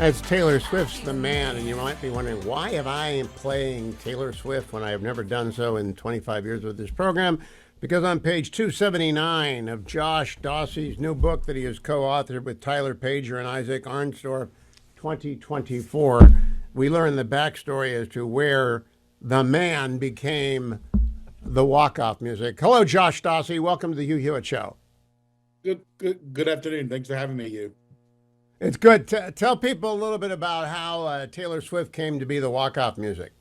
That's Taylor Swift's The Man, and you might be wondering, why am I playing Taylor Swift when I have never done so in 25 years with this program? Because on page 279 of Josh Dossey's new book that he has co-authored with Tyler Pager and Isaac Arnstorff, 2024, we learn the backstory as to where The Man became the walk-off music. Hello, Josh Dossey. Welcome to the Hugh Hewitt Show. Good afternoon. Thanks for having me, you. It's good. Tell people a little bit about how Taylor Swift came to be the walk-off music.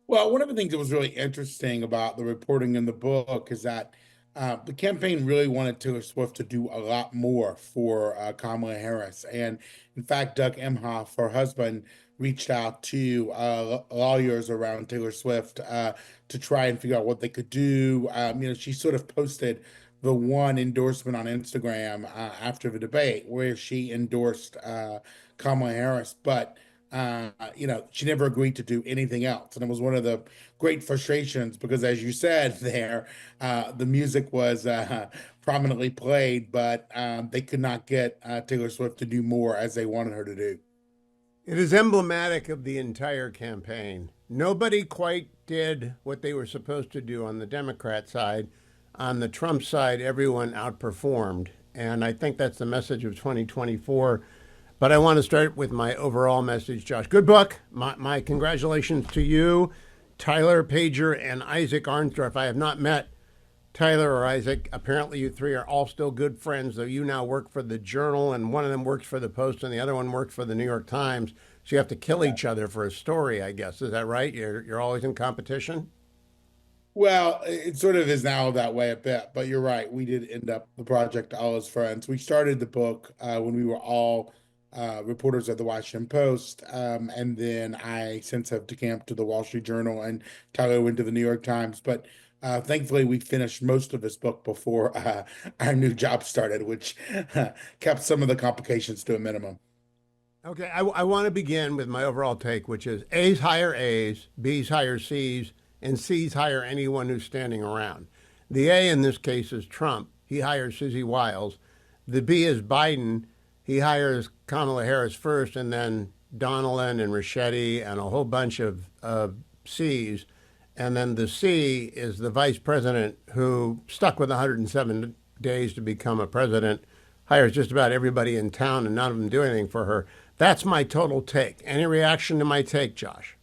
Well, one of the things that was really interesting about the reporting in the book is that the campaign really wanted Taylor Swift to do a lot more for Kamala Harris. And in fact, Doug Emhoff, her husband, reached out to lawyers around Taylor Swift to try and figure out what they could do. She sort of posted the one endorsement on Instagram after the debate where she endorsed Kamala Harris, but she never agreed to do anything else. And it was one of the great frustrations because, as you said there, the music was prominently played, but they could not get Taylor Swift to do more as they wanted her to do. It is emblematic of the entire campaign. Nobody quite did what they were supposed to do on the Democrat side. On the Trump side, everyone outperformed. And I think that's the message of 2024. But I want to start with my overall message, Josh. Good book. My congratulations to you, Tyler Pager, and Isaac Arnstorff. I have not met Tyler or Isaac. Apparently, you three are all still good friends, though you now work for the Journal, and one of them works for the Post, and the other one works for the New York Times. So you have to kill each other for a story, I guess. Is that right? You're always in competition? Well, it sort of is now that way a bit, but you're right. We did end up the project all as friends. We started the book when we were all reporters at the Washington Post, and then I since have decamped to the Wall Street Journal, and Tyler went to the New York Times. But thankfully, we finished most of this book before our new job started, which kept some of the complications to a minimum. Okay, I want to begin with my overall take, which is A's hire A's, B's hire C's, and C's hire anyone who's standing around. The A in this case is Trump. He hires Susie Wiles. The B is Biden. He hires Kamala Harris first, and then Donnellan and Ricchetti and a whole bunch of C's. And then the C is the vice president who stuck with 107 days to become a president, hires just about everybody in town, and none of them do anything for her. That's my total take. Any reaction to my take, Josh?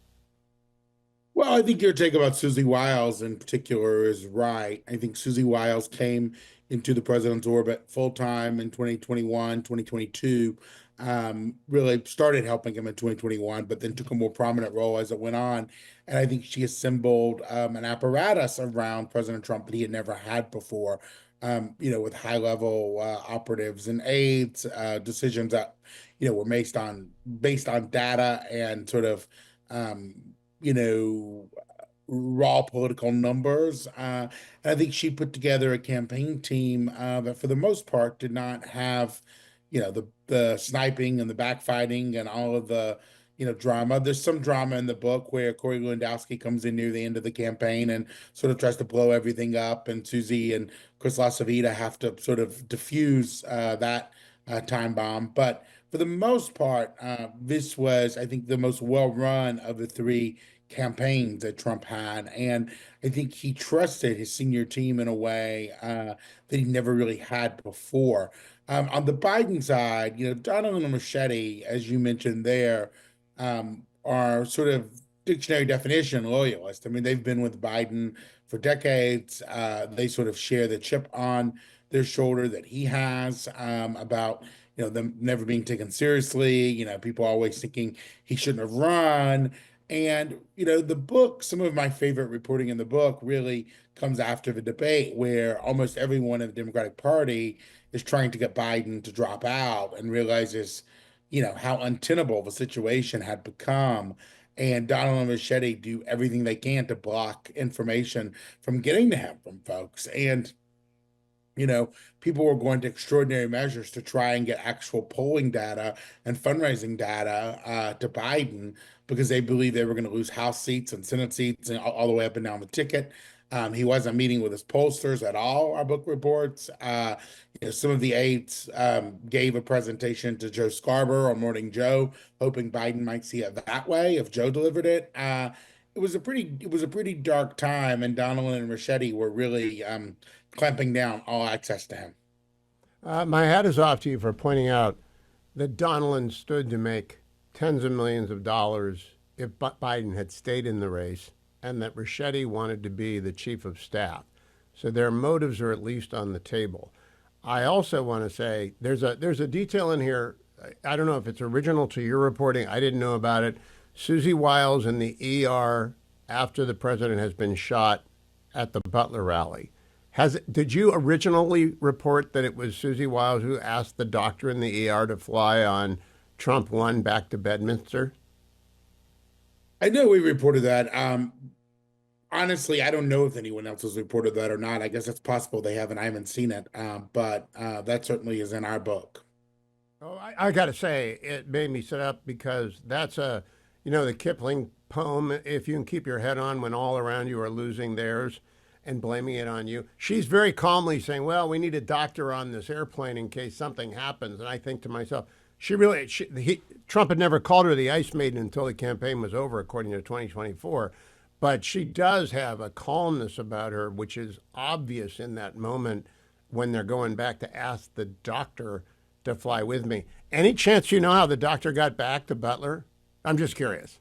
Well, I think your take about Susie Wiles in particular is right. I think Susie Wiles came into the president's orbit full time in 2021, 2022. Really started helping him in 2021, but then took a more prominent role as it went on. And I think she assembled an apparatus around President Trump that he had never had before. With high level operatives and aides, decisions that were based on data and sort of um, you know, raw political numbers. And I think she put together a campaign team that, for the most part, did not have, the sniping and the backfighting and all of the, drama. There's some drama in the book where Corey Lewandowski comes in near the end of the campaign and sort of tries to blow everything up, and Susie and Chris LaCivita have to sort of diffuse that time bomb. But for the most part, this was, I think, the most well run of the three campaigns that Trump had. And I think he trusted his senior team in a way that he never really had before. On the Biden side, Donald and Machete, as you mentioned there, are sort of dictionary definition loyalists. I mean, they've been with Biden for decades. They sort of share the chip on their shoulder that he has about them never being taken seriously. People always thinking he shouldn't have run. And the book, some of my favorite reporting in the book really comes after the debate, where almost everyone in the Democratic Party is trying to get Biden to drop out and realizes, how untenable the situation had become. And Donald and Machete do everything they can to block information from getting to him from folks. And people were going to extraordinary measures to try and get actual polling data and fundraising data to Biden because they believed they were going to lose House seats and Senate seats and all the way up and down the ticket. He wasn't meeting with his pollsters at all, our book reports. Some of the aides gave a presentation to Joe Scarborough on Morning Joe, hoping Biden might see it that way if Joe delivered it. It was a pretty dark time, and Donald and Ricchetti were really clamping down all access to him. My hat is off to you for pointing out that Donilon stood to make tens of millions of dollars if Biden had stayed in the race, and that Ricchetti wanted to be the chief of staff. So their motives are at least on the table. I also want to say there's a detail in here. I don't know if it's original to your reporting. I didn't know about it. Susie Wiles in the ER after the president has been shot at the Butler rally. Did you originally report that it was Susie Wiles who asked the doctor in the ER to fly on Trump 1 back to Bedminster? I know we reported that. Honestly, I don't know if anyone else has reported that or not. I guess it's possible they haven't. I haven't seen it, but that certainly is in our book. Oh, I got to say, it made me sit up because that's the Kipling poem, if you can keep your head on when all around you are losing theirs and blaming it on you. She's very calmly saying, well, we need a doctor on this airplane in case something happens. And I think to myself, Trump had never called her the Ice Maiden until the campaign was over, according to 2024. But she does have a calmness about her, which is obvious in that moment when they're going back to ask the doctor to fly with me. Any chance you know how the doctor got back to Butler? I'm just curious.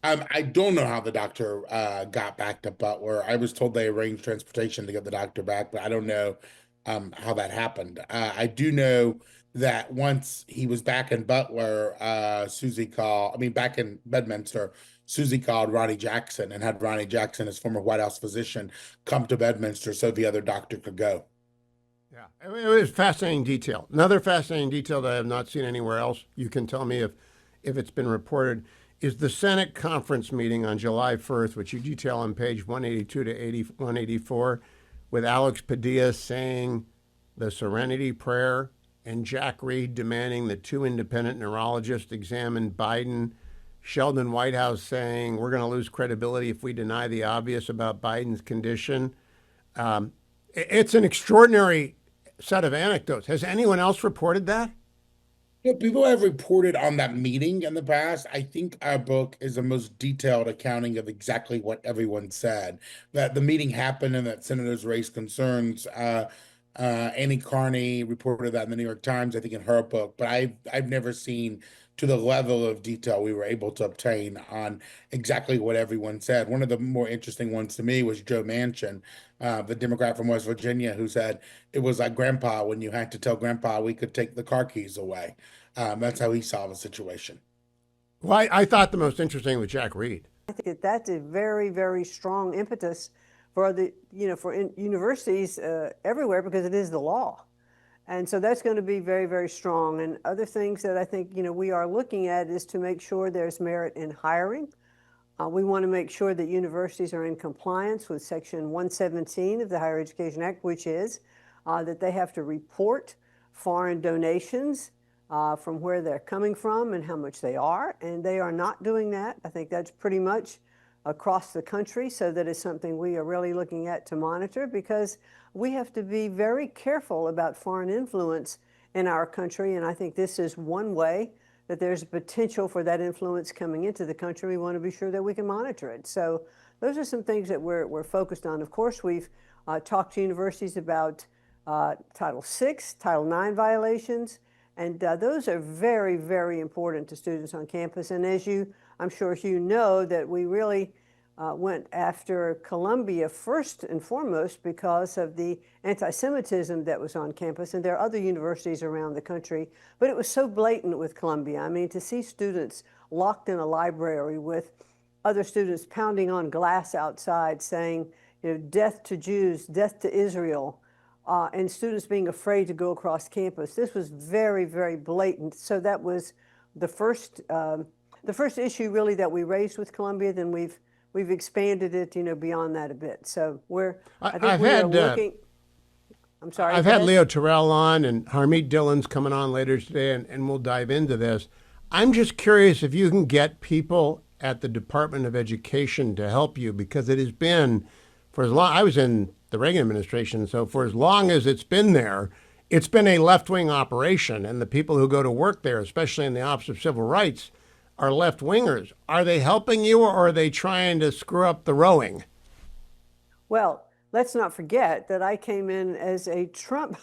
I don't know how the doctor got back to Butler. I was told they arranged transportation to get the doctor back, but I don't know how that happened. I do know that once he was back in Butler, back in Bedminster, Susie called Ronnie Jackson and had Ronnie Jackson, his former White House physician, come to Bedminster so the other doctor could go. Yeah, it was fascinating detail. Another fascinating detail that I have not seen anywhere else. You can tell me if it's been reported. Is the Senate conference meeting on July 1st, which you detail on page 182 to 184, with Alex Padilla saying the Serenity Prayer and Jack Reed demanding that two independent neurologists examine Biden, Sheldon Whitehouse saying we're going to lose credibility if we deny the obvious about Biden's condition. It's an extraordinary set of anecdotes. Has anyone else reported that? People have reported on that meeting in the past. I think our book is the most detailed accounting of exactly what everyone said. That the meeting happened and that senators raised concerns. Annie Carney reported that in the New York Times, I think in her book, but I've never seen to the level of detail we were able to obtain on exactly what everyone said. One of the more interesting ones to me was Joe Manchin, the Democrat from West Virginia, who said it was like Grandpa when you had to tell Grandpa we could take the car keys away. That's how he saw the situation. Well, I thought the most interesting was Jack Reed. I think that's a very, very strong impetus for universities everywhere because it is the law. And so that's going to be very, very strong. And other things that I think, we are looking at is to make sure there's merit in hiring. We want to make sure that universities are in compliance with Section 117 of the Higher Education Act, which is that they have to report foreign donations from where they're coming from and how much they are. And they are not doing that. I think that's pretty much across the country, so that is something we are really looking at to monitor, because we have to be very careful about foreign influence in our country. And I think this is one way that there's a potential for that influence coming into the country. We want to be sure that we can monitor it. So those are some things that we're focused on. Of course, we've talked to universities about Title VI, Title IX violations, and those are very, very important to students on campus. And as I'm sure you know, that we really went after Columbia first and foremost because of the anti-Semitism that was on campus, and there are other universities around the country, but it was so blatant with Columbia. I mean, to see students locked in a library with other students pounding on glass outside saying, death to Jews, death to Israel, and students being afraid to go across campus. This was very, very blatant. So that was the first issue really that we raised with Columbia. Then we've expanded it, beyond that a bit. So I think we're looking. I'm sorry. I've had Leo Terrell on, and Harmeet Dillon's coming on later today, and we'll dive into this. I'm just curious if you can get people at the Department of Education to help you, because it has been for as long, I was in the Reagan administration, so for as long as it's been there, it's been a left-wing operation, and the people who go to work there, especially in the Office of Civil Rights, are left-wingers. Are they helping you, or are they trying to screw up the rowing? Well, let's not forget that I came in as a Trump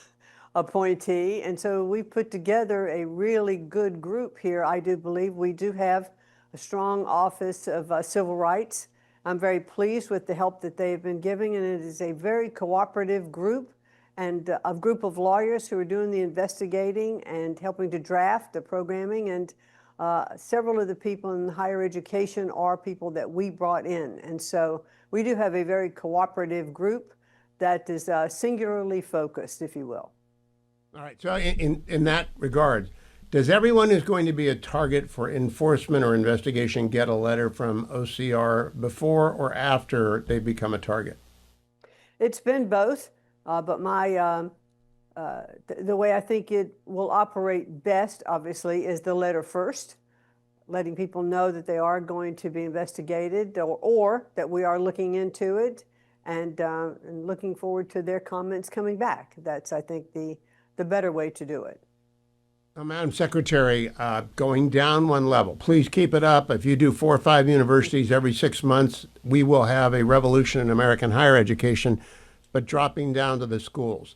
appointee, and so we put together a really good group here. I do believe we do have a strong Office of Civil Rights. I'm very pleased with the help that they've been giving, and it is a very cooperative group and a group of lawyers who are doing the investigating and helping to draft the programming. And several of the people in higher education are people that we brought in. And so we do have a very cooperative group that is singularly focused, if you will. All right. So in that regard, does everyone who's going to be a target for enforcement or investigation get a letter from OCR before or after they become a target? It's been both, but the way I think it will operate best, obviously, is the letter first, letting people know that they are going to be investigated or that we are looking into it, and looking forward to their comments coming back. That's, I think, the better way to do it. Now, Madam Secretary, going down one level, please keep it up. If you do 4 or 5 universities every 6 months, we will have a revolution in American higher education. But dropping down to the schools,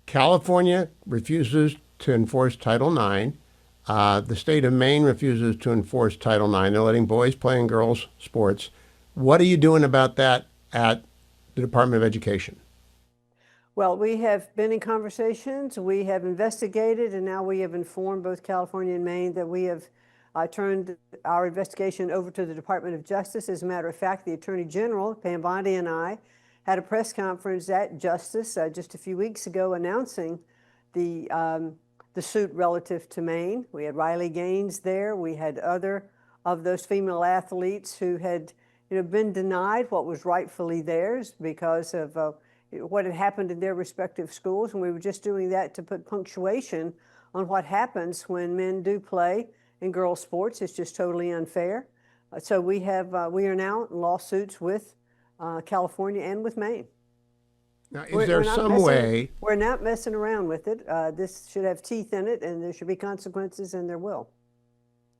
California refuses to enforce Title IX. The state of Maine refuses to enforce Title IX. They're letting boys play in girls' sports. What are you doing about that at the Department of Education? Well, we have been in conversations, we have investigated, and now we have informed both California and Maine that we have turned our investigation over to the Department of Justice. As a matter of fact, the Attorney General, Pam Bondi, and I had a press conference at Justice just a few weeks ago announcing the suit relative to Maine. We had Riley Gaines there. We had other of those female athletes who had been denied what was rightfully theirs because of what had happened in their respective schools, and we were just doing that to put punctuation on what happens when men do play in girls' sports. It's just totally unfair. So we are now in lawsuits with California and with Maine. Now, is there some way? We're not messing around with it. This should have teeth in it, and there should be consequences, and there will.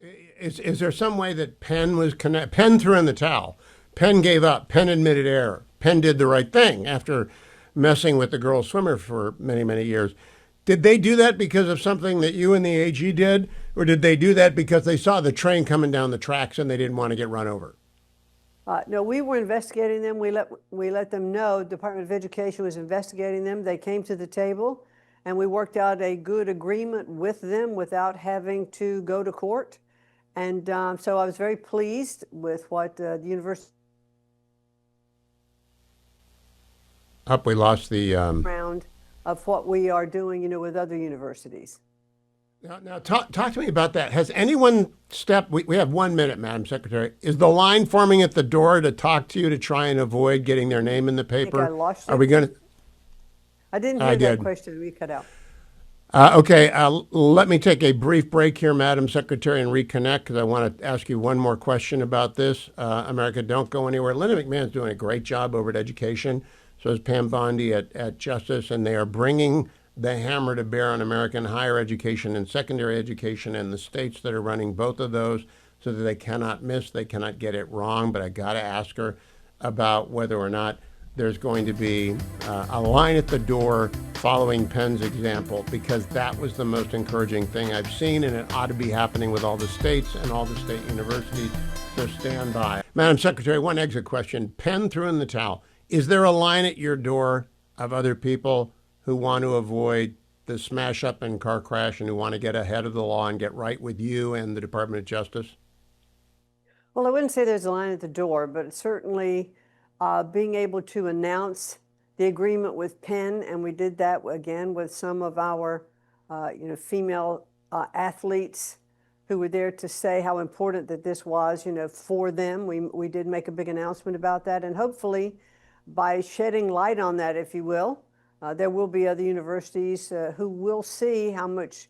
Is there some way that Penn was Penn threw in the towel? Penn gave up. Penn admitted error. Penn did the right thing after messing with the girl swimmer for many, many years. Did they do that because of something that you and the AG did, or did they do that because they saw the train coming down the tracks and they didn't want to get run over? No, we were investigating them. We let them know the Department of Education was investigating them. They came to the table, and we worked out a good agreement with them without having to go to court. And so I was very pleased with what the university. Up, we lost the round of what we are doing, with other universities. Now talk to me about that. Has anyone stepped? We have 1 minute, Madam Secretary. Is the line forming at the door to talk to you to try and avoid getting their name in the paper? I think I lost you. Are we going to? I didn't hear that question. We cut out. Okay, let me take a brief break here, Madam Secretary, and reconnect because I want to ask you one more question about this. America, don't go anywhere. Linda McMahon's doing a great job over at education. So is Pam Bondi at Justice, and they are bringing the hammer to bear on American higher education and secondary education and the states that are running both of those so that they cannot miss, they cannot get it wrong. But I got to ask her about whether or not there's going to be a line at the door following Penn's example, because that was the most encouraging thing I've seen, and it ought to be happening with all the states and all the state universities. So stand by. Madam Secretary, one exit question. Penn threw in the towel. Is there a line at your door of other people who want to avoid the smash up and car crash and who want to get ahead of the law and get right with you and the Department of Justice? Well, I wouldn't say there's a line at the door, but certainly being able to announce the agreement with Penn, and we did that again with some of our female athletes who were there to say how important that this was for them. We did make a big announcement about that, and hopefully by shedding light on that, if you will, there will be other universities who will see how much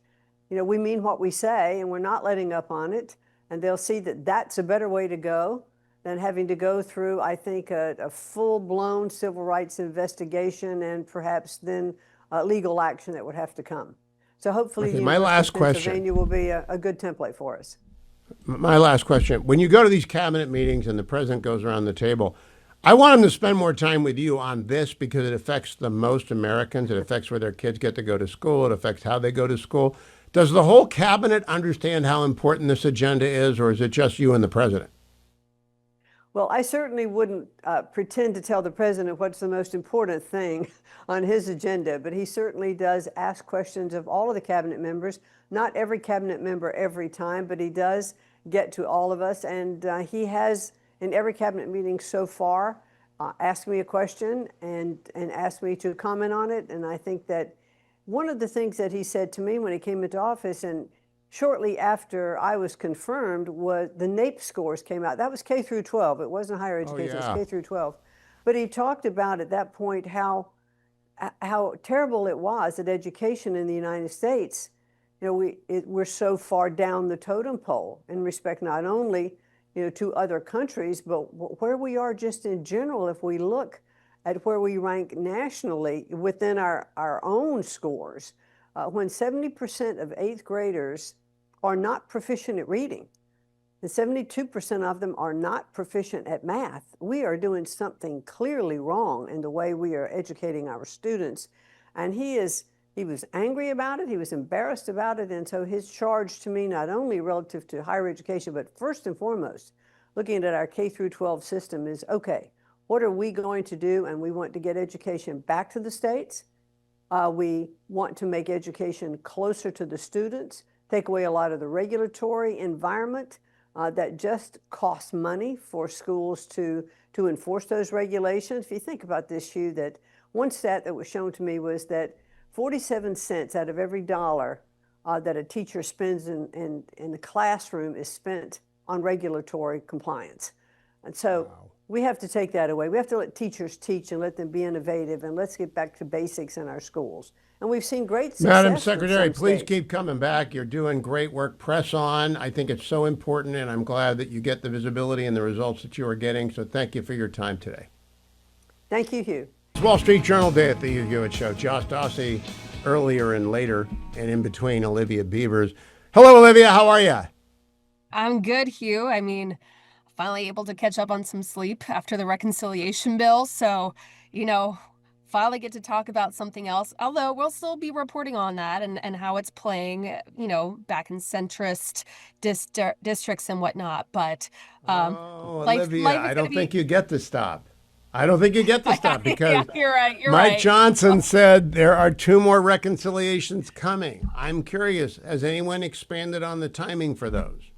we mean what we say, and we're not letting up on it, and they'll see that that's a better way to go than having to go through, I think, a full-blown civil rights investigation and perhaps then legal action that would have to come. So hopefully Okay, the my University last of Pennsylvania question. will be a good template for us. My last question. When you go to these cabinet meetings and the president goes around the table, I want him to spend more time with you on this because it affects the most Americans. It affects where their kids get to go to school. It affects how they go to school. Does the whole cabinet understand how important this agenda is, or is it just you and the president? Well, I certainly wouldn't pretend to tell the president what's the most important thing on his agenda, but he certainly does ask questions of all of the cabinet members. Not every cabinet member every time, but he does get to all of us. And he has, in every cabinet meeting so far, asked me a question and asked me to comment on it. And I think that one of the things that he said to me when he came into office, and shortly after I was confirmed, was the NAEP scores came out. That was K through 12. It wasn't higher education, it was K through 12. But he talked about at that point how terrible it was that education in the United States, we're so far down the totem pole in respect not only to other countries, but where we are just in general. If we look at where we rank nationally within our own scores, when 70% of eighth graders are not proficient at reading, and 72% of them are not proficient at math, we are doing something clearly wrong in the way we are educating our students. And he was angry about it, he was embarrassed about it, and so his charge to me, not only relative to higher education, but first and foremost, looking at our K through 12 system is, okay, what are we going to do? And we want to get education back to the states. We want to make education closer to the students, take away a lot of the regulatory environment that just costs money for schools to enforce those regulations. If you think about this, Hugh, that one stat that was shown to me was that 47 cents out of every dollar that a teacher spends in the classroom is spent on regulatory compliance. And so we have to take that away. We have to let teachers teach and let them be innovative, and let's get back to basics in our schools. And we've seen great success. Madam Secretary, please keep coming back. You're doing great work. Press on. I think it's so important, and I'm glad that you get the visibility and the results that you are getting. So thank you for your time today. Thank you, Hugh. It's Wall Street Journal Day at the Hugh Hewitt Show. Josh Dawsey earlier and later, and in between Olivia Beavers. Hello, Olivia. How are you? I'm good, Hugh. I mean, finally able to catch up on some sleep after the reconciliation bill. So, finally get to talk about something else, although we'll still be reporting on that and how it's playing, back in centrist districts and whatnot. But Olivia, I don't think you get to stop. I don't think you get to stop because you're right. Mike Johnson said there are 2 more reconciliations coming. I'm curious, has anyone expanded on the timing for those?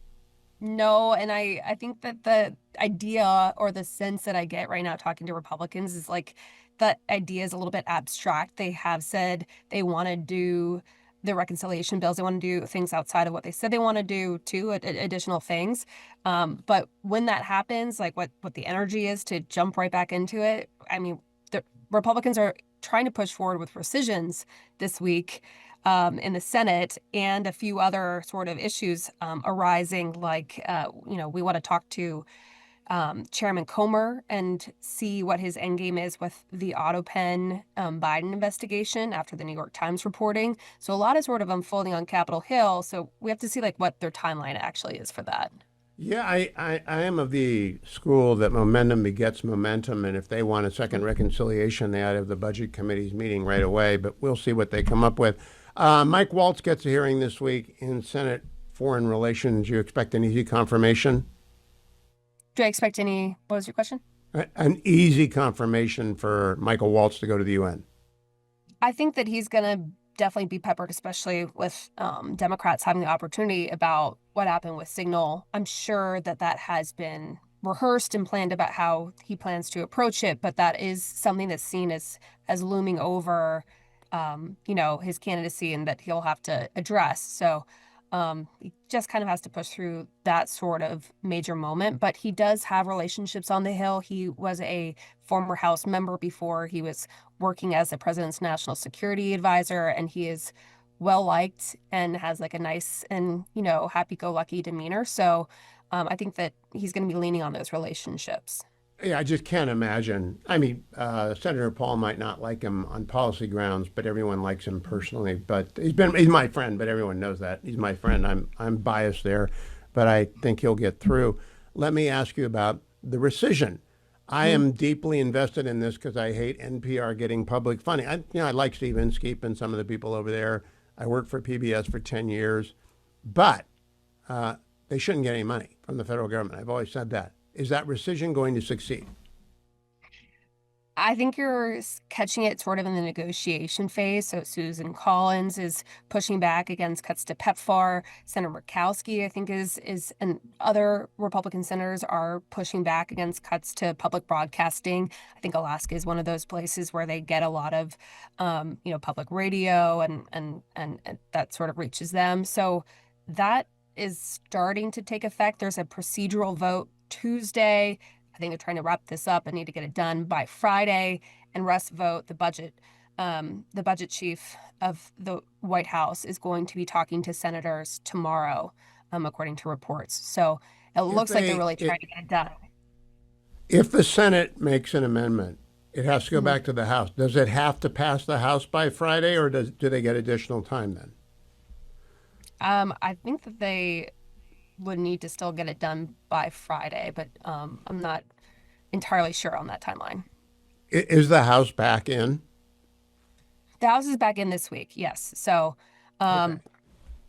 No, and I think that the idea or the sense that I get right now talking to Republicans is like that idea is a little bit abstract. They have said they want to do the reconciliation bills. They want to do things outside of what they said they want to do too, additional things. But when that happens, like what the energy is to jump right back into it. I mean, the Republicans are trying to push forward with rescissions this week in the Senate, and a few other sort of issues arising, like, we want to talk to Chairman Comer and see what his endgame is with the AutoPen Biden investigation after the New York Times reporting. So a lot is sort of unfolding on Capitol Hill. So we have to see what their timeline actually is for that. Yeah, I am of the school that momentum begets momentum, and if they want a second reconciliation, they ought to have the Budget Committee's meeting right away, but we'll see what they come up with. Mike Waltz gets a hearing this week in Senate Foreign Relations. You expect an easy confirmation? Do I expect any, what was your question? An easy confirmation for Michael Waltz to go to the UN. I think that he's going to definitely be peppered, especially with Democrats having the opportunity about what happened with Signal. I'm sure that has been rehearsed and planned about how he plans to approach it, but that is something that's seen as looming over, his candidacy and that he'll have to address. So he just kind of has to push through that sort of major moment, but he does have relationships on the Hill. He was a former House member before. He was working as the president's national security advisor, and he is well liked and has a nice and happy-go-lucky demeanor. So I think that he's going to be leaning on those relationships. Yeah, I just can't imagine. I mean, Senator Paul might not like him on policy grounds, but everyone likes him personally. But he's my friend, but everyone knows that. He's my friend. I'm biased there, but I think he'll get through. Let me ask you about the Recision. I am deeply invested in this because I hate NPR getting public funding. I like Steve Inskeep and some of the people over there. I worked for PBS for 10 years, but they shouldn't get any money from the federal government. I've always said that. Is that Recision going to succeed? I think you're catching it sort of in the negotiation phase. So Susan Collins is pushing back against cuts to PEPFAR. Senator Murkowski, I think, and other Republican senators are pushing back against cuts to public broadcasting. I think Alaska is one of those places where they get a lot of, public radio and that sort of reaches them. So that is starting to take effect. There's a procedural vote Tuesday. I think they're trying to wrap this up and need to get it done by Friday. And Russ Vogt, the budget chief of the White House, is going to be talking to senators tomorrow, according to reports. So it looks like they're really trying to get it done. If the Senate makes an amendment, it has to go back to the House. Does it have to pass the House by Friday, or do they get additional time then? I think that they would need to still get it done by Friday, but I'm not entirely sure on that timeline. Is the House back in? The House is back in this week, yes. So, Okay.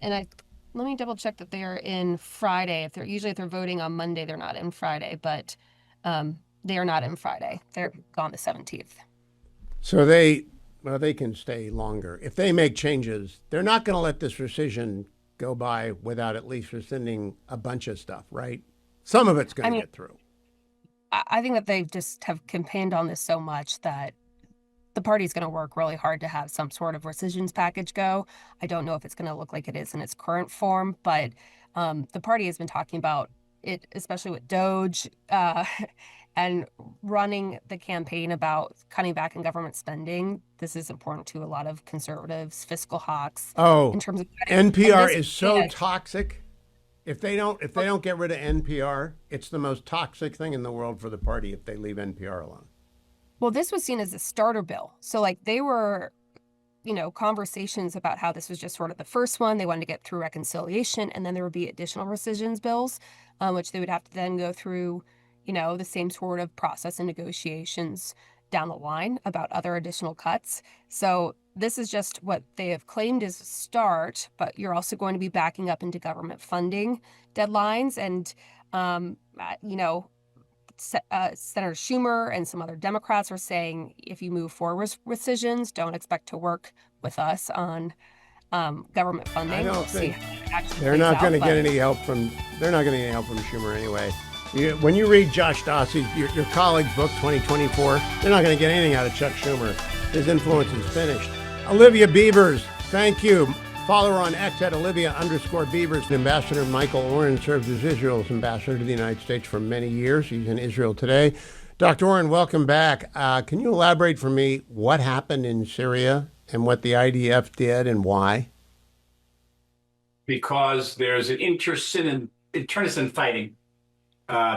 and let me double check that they are in Friday. If they're voting on Monday, they're not in Friday, but they are not in Friday. They're gone the 17th. So they can stay longer. If they make changes, they're not going to let this rescission go by without at least rescinding a bunch of stuff, right? Some of it's going to get through. I think that they just have campaigned on this so much that the party's going to work really hard to have some sort of rescissions package go. I don't know if it's going to look like it is in its current form, but the party has been talking about it, especially with Doge, and running the campaign about cutting back in government spending. This is important to a lot of conservatives, fiscal hawks. Oh, in terms of NPR is so toxic. If they don't get rid of NPR, it's the most toxic thing in the world for the party if they leave NPR alone. Well, this was seen as a starter bill. So like they were, conversations about how this was just sort of the first one. They wanted to get through reconciliation, and then there would be additional rescissions bills, which they would have to then go through, the same sort of process and negotiations down the line about other additional cuts. So this is just what they have claimed is a start, but you're also going to be backing up into government funding deadlines. And, Senator Schumer and some other Democrats are saying if you move forward with rescissions, don't expect to work with us on government funding. I don't think they're not going to get any help from. They're not going to get any help from Schumer anyway. When you read Josh Dossey's, your colleague's book, 2024, they're not going to get anything out of Chuck Schumer. His influence is finished. Olivia Beavers, thank you. Follow her on X at Olivia_Beavers. Ambassador Michael Oren served as Israel's ambassador to the United States for many years. He's in Israel today. Dr. Oren, welcome back. Can you elaborate for me what happened in Syria and what the IDF did and why? Because there's an internecine fighting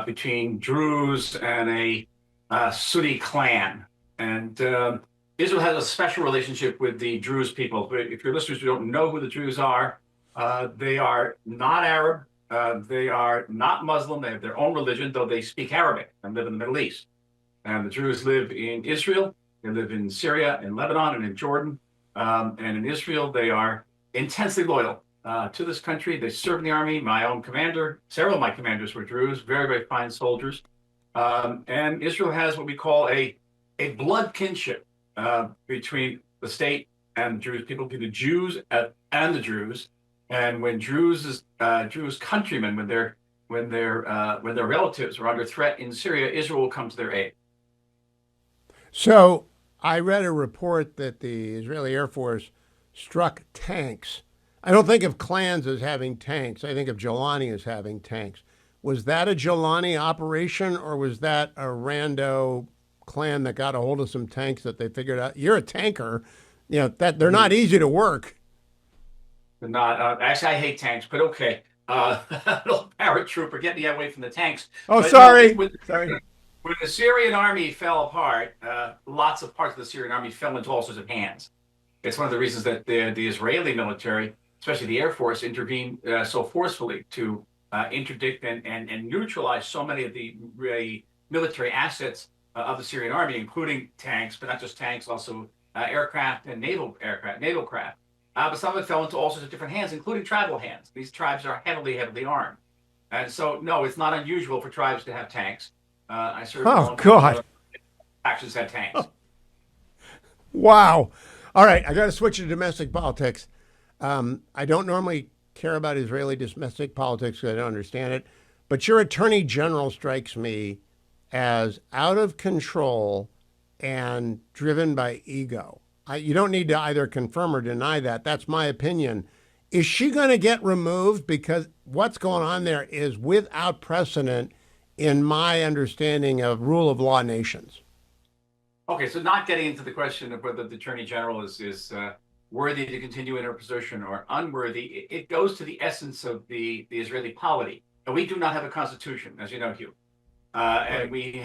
between Druze and a Sunni clan. And Israel has a special relationship with the Druze people. If your listeners don't know who the Druze are, they are not Arab. They are not Muslim. They have their own religion, though they speak Arabic and live in the Middle East. And the Druze live in Israel. They live in Syria, in Lebanon, and in Jordan. And in Israel, they are intensely loyal to this country. They serve in the army. My own commander, several of my commanders were Druze, very, very fine soldiers. And Israel has what we call a blood kinship between the state and the Jewish people, between the Jews and the Druze. And when Druze countrymen, when their relatives are under threat in Syria, Israel will come to their aid. So I read a report that the Israeli Air Force struck tanks. I don't think of clans as having tanks. I think of Jolani as having tanks. Was that a Jolani operation, or was that a rando clan that got a hold of some tanks that they figured out? You're a tanker, that they're not easy to work. They're not. Actually, I hate tanks, but okay. little paratrooper, get me away from the tanks. Oh, But sorry. when Sorry. the Syrian army fell apart, lots of parts of the Syrian army fell into all sorts of hands. It's one of the reasons that the Israeli military, especially the Air Force, intervened so forcefully to interdict and neutralize so many of the military assets of the Syrian army, including tanks, but not just tanks, also aircraft and naval craft. But some of it fell into all sorts of different hands, including tribal hands. These tribes are heavily armed. And so, no, it's not unusual for tribes to have tanks. I served in Oh, one God. factions had tanks. Wow. All right, I got to switch to domestic politics. I don't normally care about Israeli domestic politics because I don't understand it, but your attorney general strikes me as out of control and driven by ego. You don't need to either confirm or deny that. That's my opinion. Is she going to get removed? Because what's going on there is without precedent in my understanding of rule of law nations. Okay, so not getting into the question of whether the attorney general is worthy to continue in her position or unworthy, it goes to the essence of the Israeli polity. And we do not have a constitution, as you know, Hugh. And we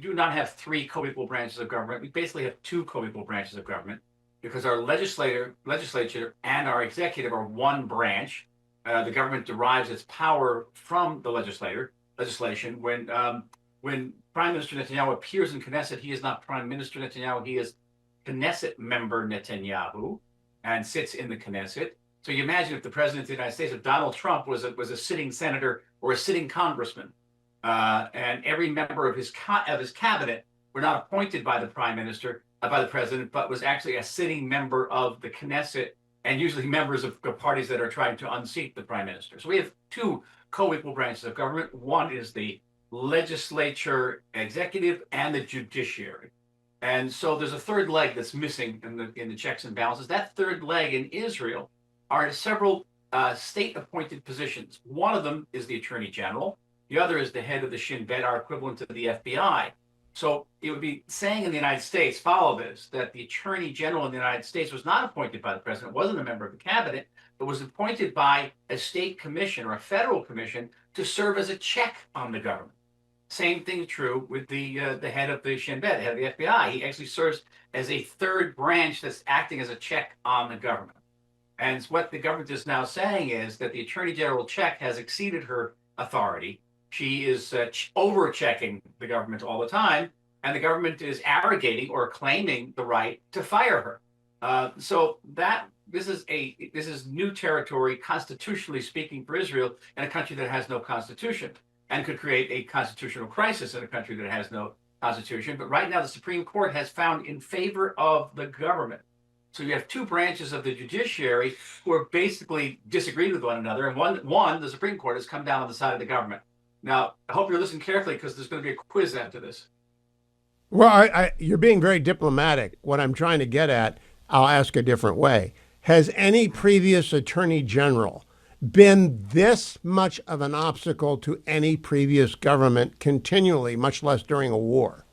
do not have three co-equal branches of government. We basically have two co-equal branches of government because our legislature and our executive are one branch. The government derives its power from the legislation. When Prime Minister Netanyahu appears in Knesset, he is not Prime Minister Netanyahu. He is Knesset member Netanyahu and sits in the Knesset. So you imagine if the President of the United States, if Donald Trump was a sitting senator or a sitting congressman, and every member of his cabinet were not appointed by the prime minister, by the president, but was actually a sitting member of the Knesset, and usually members of parties that are trying to unseat the prime minister. So we have two co-equal branches of government. One is the legislature, executive, and the judiciary. And so there's a third leg that's missing in the checks and balances. That third leg in Israel are several state-appointed positions. One of them is the attorney general. The other is the head of the Shin Bet, our equivalent to the FBI. So it would be saying in the United States, follow this, that the attorney general in the United States was not appointed by the president, wasn't a member of the cabinet, but was appointed by a state commission or a federal commission to serve as a check on the government. Same thing true with the head of the Shin Bet, the head of the FBI. He actually serves as a third branch that's acting as a check on the government. And what the government is now saying is that the attorney general check has exceeded her authority. She is over-checking the government all the time, and the government is arrogating or claiming the right to fire her. So this is new territory, constitutionally speaking, for Israel, in a country that has no constitution, and could create a constitutional crisis in a country that has no constitution. But right now, the Supreme Court has found in favor of the government. So you have two branches of the judiciary who are basically disagreeing with one another, and one, the Supreme Court, has come down on the side of the government. Now, I hope you're listening carefully because there's going to be a quiz after this. Well, you're being very diplomatic. What I'm trying to get at, I'll ask a different way. Has any previous attorney general been this much of an obstacle to any previous government continually, much less during a war?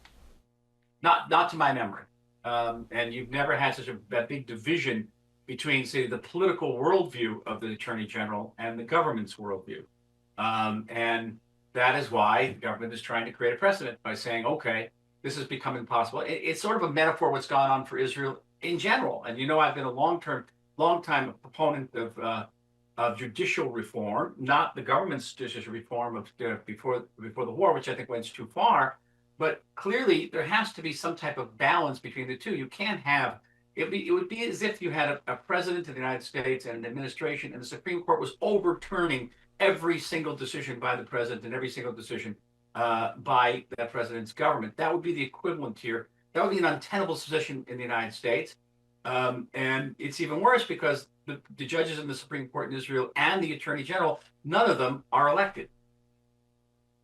Not to my memory. And you've never had such a big division between, say, the political worldview of the attorney general and the government's worldview. And that is why the government is trying to create a precedent by saying, okay, this is becoming possible. It's sort of a metaphor what's gone on for Israel in general. And I've been a long time proponent of judicial reform, not the government's judicial reform of before the war, which I think went too far. But clearly, there has to be some type of balance between the two. You can't have it would be as if you had a president of the United States and an administration, and the Supreme Court was overturning every single decision by the president and every single decision by that president's government. That would be the equivalent here. That would be an untenable position in the United States. And it's even worse because the judges in the Supreme Court in Israel and the attorney general, none of them are elected.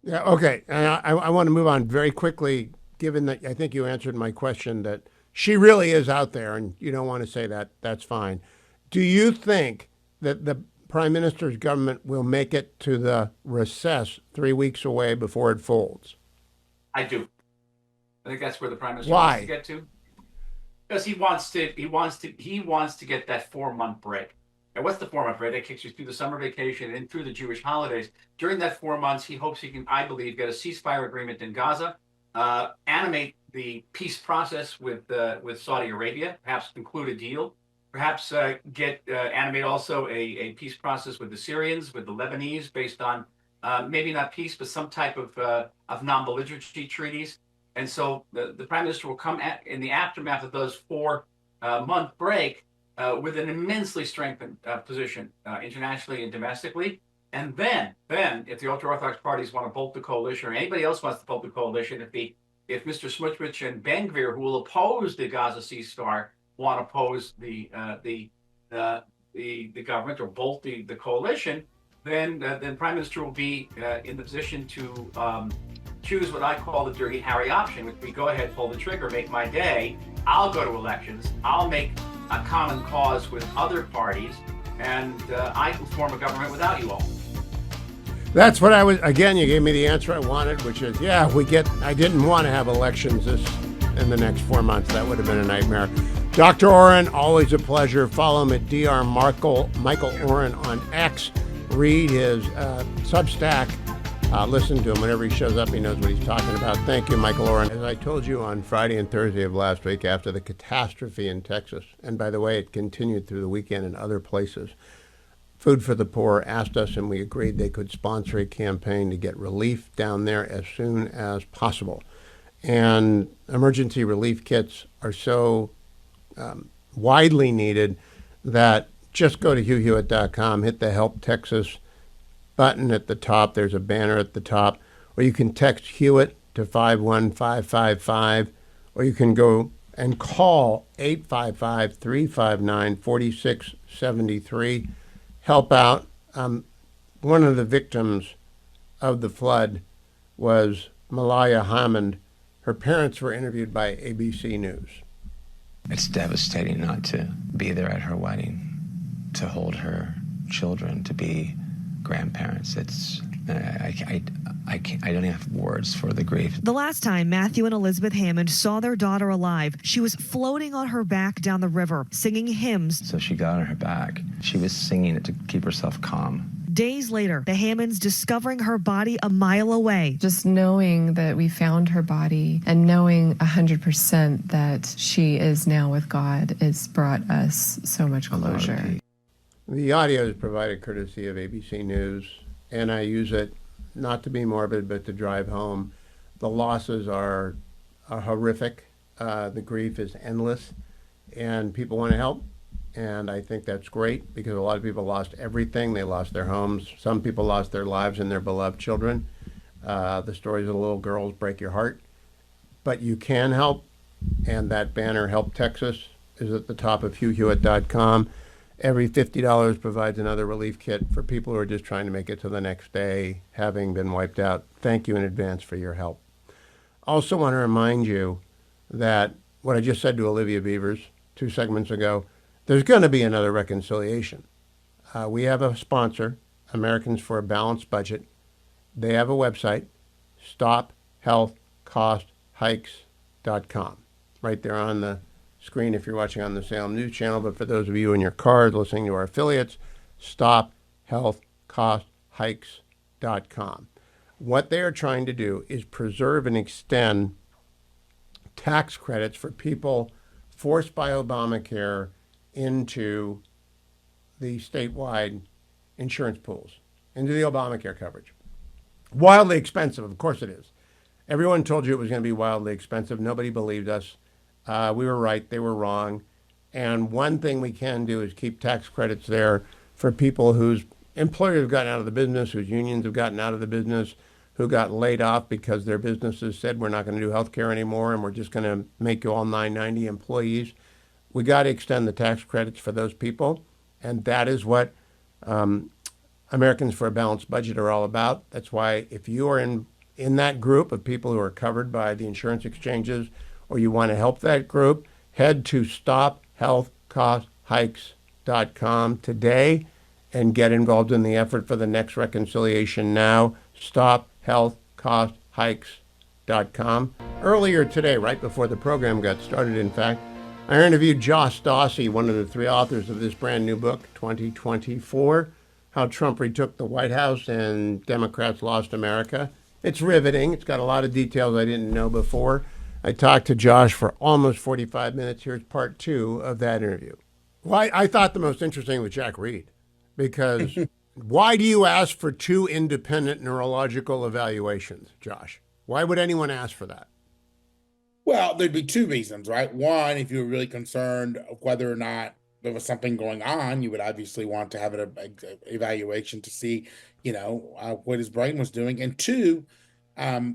Yeah, okay. I want to move on very quickly, given that I think you answered my question that she really is out there and you don't want to say that. That's fine. Do you think that the Prime Minister's government will make it to the recess 3 weeks away before it folds? I do. I think that's where the Prime Minister Why? wants to get to. Because he wants to get that 4-month break. And what's the 4-month, right? That kicks you through the summer vacation and through the Jewish holidays. During that 4 months, he hopes he can, I believe, get a ceasefire agreement in Gaza, animate the peace process with Saudi Arabia, perhaps conclude a deal, perhaps animate also a peace process with the Syrians, with the Lebanese, based on maybe not peace, but some type of non-belligerency treaties. And so the prime minister will come in the aftermath of those 4-month break with an immensely strengthened position internationally and domestically. And then if the ultra-Orthodox parties want to bolt the coalition, or anybody else wants to bolt the coalition, if Mr. Smotrich and Ben Gvir, who will oppose the Gaza ceasefire, want to oppose the government or bolt the coalition, then Prime Minister will be in the position to choose what I call the Dirty Harry option, which we go ahead, pull the trigger, make my day. I'll go to elections. I'll make a common cause with other parties, and I can form a government without you all. That's what again, you gave me the answer I wanted, which is, I didn't want to have elections in the next 4 months. That would have been a nightmare. Dr. Oren, always a pleasure. Follow him at Dr. Michael Oren on X. Read his Substack. Listen to him whenever he shows up. He knows what he's talking about. Thank you, Michael Oren. As I told you on Friday and Thursday of last week after the catastrophe in Texas, and by the way, it continued through the weekend in other places, Food for the Poor asked us, and we agreed they could sponsor a campaign to get relief down there as soon as possible. And emergency relief kits are so widely needed that just go to HughHewitt.com, hit the Help Texas button at the top. There's a banner at the top. Or you can text Hewitt to 51555, or you can go and call 855-359-4673. Help out. One of the victims of the flood was Malaya Hammond. Her parents were interviewed by ABC News. It's devastating not to be there at her wedding, to hold her children, to be grandparents. I don't even have words for the grief. The last time Matthew and Elizabeth Hammond saw their daughter alive, she was floating on her back down the river, singing hymns. So she got on her back. She was singing it to keep herself calm. Days later, the Hammonds discovering her body a mile away. Just knowing that we found her body and knowing 100% that she is now with God has brought us so much closure. The audio is provided courtesy of ABC News, and I use it not to be morbid, but to drive home. The losses are horrific. The grief is endless, and people want to help. And I think that's great because a lot of people lost everything. They lost their homes. Some people lost their lives and their beloved children. The stories of the little girls break your heart. But you can help, and that banner, Help Texas, is at the top of HughHewitt.com. Every $50 provides another relief kit for people who are just trying to make it to the next day, having been wiped out. Thank you in advance for your help. Also want to remind you that what I just said to Olivia Beavers 2 segments ago, there's going to be another reconciliation. We have a sponsor, Americans for a Balanced Budget. They have a website, stophealthcosthikes.com, right there on the screen if you're watching on the Salem News Channel. But for those of you in your cars listening to our affiliates, stophealthcosthikes.com. What they are trying to do is preserve and extend tax credits for people forced by Obamacare into the statewide insurance pools, into the Obamacare coverage. Wildly expensive, of course it is. Everyone told you it was going to be wildly expensive. Nobody believed us. We were right, they were wrong. And one thing we can do is keep tax credits there for people whose employers have gotten out of the business, whose unions have gotten out of the business, who got laid off because their businesses said we're not going to do health care anymore and we're just going to make you all 990 employees. We got to extend the tax credits for those people. And that is what Americans for a Balanced Budget are all about. That's why if you are in that group of people who are covered by the insurance exchanges, or you want to help that group, head to stophealthcosthikes.com today and get involved in the effort for the next reconciliation now. Stophealthcosthikes.com. Earlier today, right before the program got started, in fact, I interviewed Josh Dawsey, one of the three authors of this brand new book, 2024, How Trump Retook the White House and Democrats Lost America. It's riveting. It's got a lot of details I didn't know before. I talked to Josh for almost 45 minutes. Here's part 2 of that interview. Well, I thought the most interesting was Jack Reed, because why do you ask for 2 independent neurological evaluations, Josh? Why would anyone ask for that? Well, there'd be 2 reasons, right? One, if you were really concerned of whether or not there was something going on, you would obviously want to have an evaluation to see, what his brain was doing. And 2,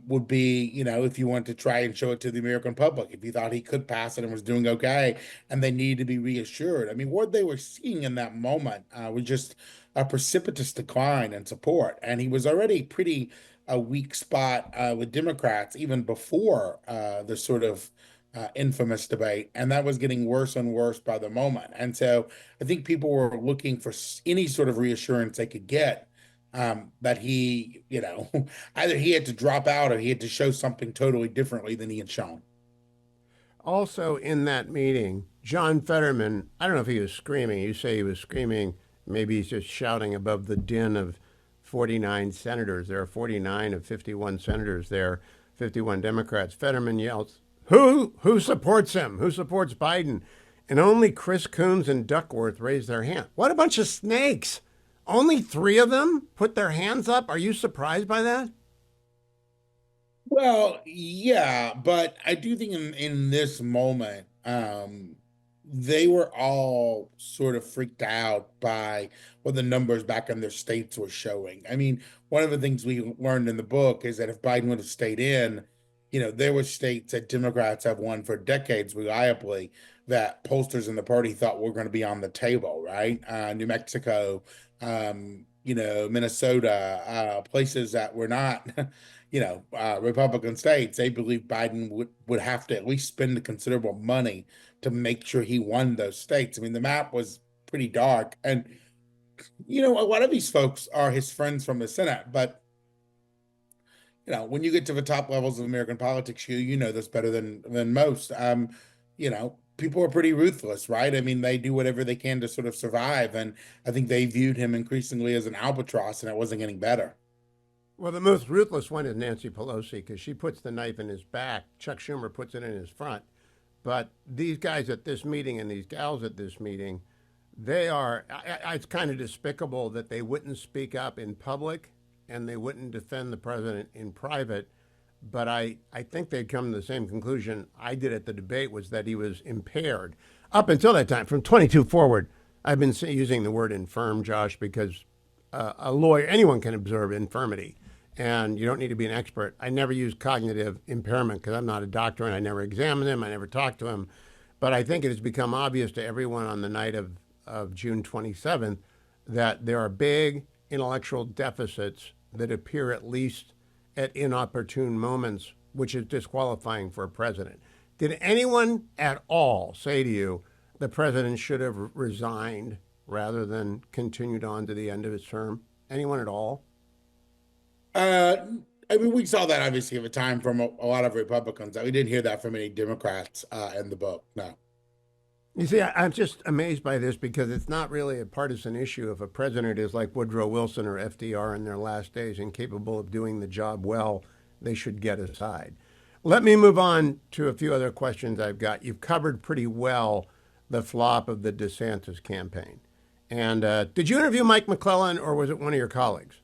would be, if you want to try and show it to the American public, if you thought he could pass it and was doing okay, and they needed to be reassured. I mean, what they were seeing in that moment was just a precipitous decline in support. And he was already pretty a weak spot with Democrats even before the sort of infamous debate, and that was getting worse and worse by the moment. And so I think people were looking for any sort of reassurance they could get that he, either he had to drop out or he had to show something totally differently than he had shown. Also in that meeting, John Fetterman, I don't know if he was screaming. You say he was screaming. Maybe he's just shouting above the din of 49 senators. There are 49 of 51 senators there, 51 Democrats. Fetterman yells, Who supports him? Who supports Biden? And only Chris Coons and Duckworth raised their hand. What a bunch of snakes. Only 3 of them put their hands up. Are you surprised by that? Well, yeah, but I do think in this moment, they were all sort of freaked out by what the numbers back in their states were showing. I mean, one of the things we learned in the book is that if Biden would have stayed in, there were states that Democrats have won for decades reliably that pollsters in the party thought were going to be on the table, right? New Mexico, Minnesota, places that were not, Republican states. They believe Biden would have to at least spend considerable money to make sure he won those states. I mean, the map was pretty dark. And, a lot of these folks are his friends from the Senate, but when you get to the top levels of American politics, you know this better than most. People are pretty ruthless, right? I mean, they do whatever they can to sort of survive, and I think they viewed him increasingly as an albatross, and it wasn't getting better. Well, the most ruthless one is Nancy Pelosi, because she puts the knife in his back. Chuck Schumer puts it in his front. But these guys at this meeting and these gals at this meeting, it's kind of despicable that they wouldn't speak up in public and they wouldn't defend the president in private. But I think they'd come to the same conclusion I did at the debate, was that he was impaired. Up until that time, from 22 forward, I've been using the word infirm, Josh, because a lawyer, anyone can observe infirmity, and you don't need to be an expert. I never use cognitive impairment because I'm not a doctor and I never examined him. I never talked to him. But I think it has become obvious to everyone on the night of June 27th that there are big intellectual deficits that appear at least at inopportune moments, which is disqualifying for a president. Did anyone at all say to you the president should have resigned rather than continued on to the end of his term? Anyone at all? I mean, we saw that obviously at the time from a lot of Republicans. We didn't hear that from any Democrats in the book, no. You see, I'm just amazed by this because it's not really a partisan issue. If a president is like Woodrow Wilson or FDR in their last days, incapable of doing the job well, they should get aside. Let me move on to a few other questions I've got. You've covered pretty well the flop of the DeSantis campaign. And did you interview Mike McClellan, or was it one of your colleagues?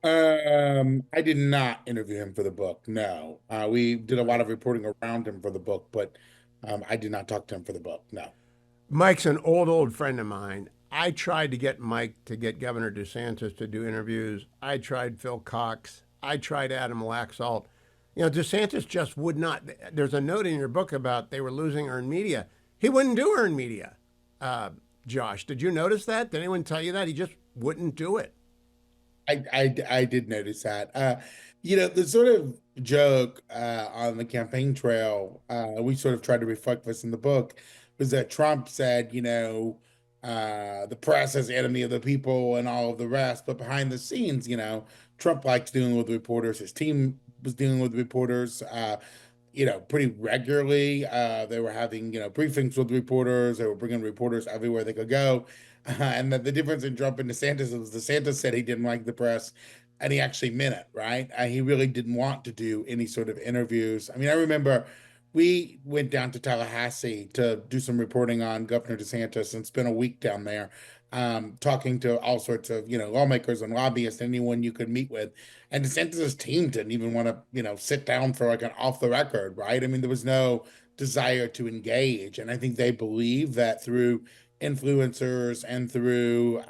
I did not interview him for the book, no. We did a lot of reporting around him for the book, but I did not talk to him for the book, no. Mike's an old friend of mine. I tried to get Mike to get Governor DeSantis to do interviews. I tried Phil Cox. I tried Adam Laxalt. DeSantis just would not. There's a note in your book about they were losing earned media. He wouldn't do earned media. Josh, did you notice that? Did anyone tell you that? He just wouldn't do it. I did notice that. The sort of joke on the campaign trail, we sort of tried to reflect this in the book, was that Trump said, the press is the enemy of the people and all of the rest. But behind the scenes, Trump likes dealing with reporters. His team was dealing with reporters. pretty regularly. They were having, briefings with reporters. They were bringing reporters everywhere they could go. And the difference in Trump and DeSantis was DeSantis said he didn't like the press, and he actually meant it, right? He really didn't want to do any sort of interviews. I mean, I remember we went down to Tallahassee to do some reporting on Governor DeSantis and spent a week down there, talking to all sorts of, lawmakers and lobbyists, anyone you could meet with. And DeSantis's team didn't even want to, sit down for like an off the record, right? I mean, there was no desire to engage. And I think they believe that through influencers and through,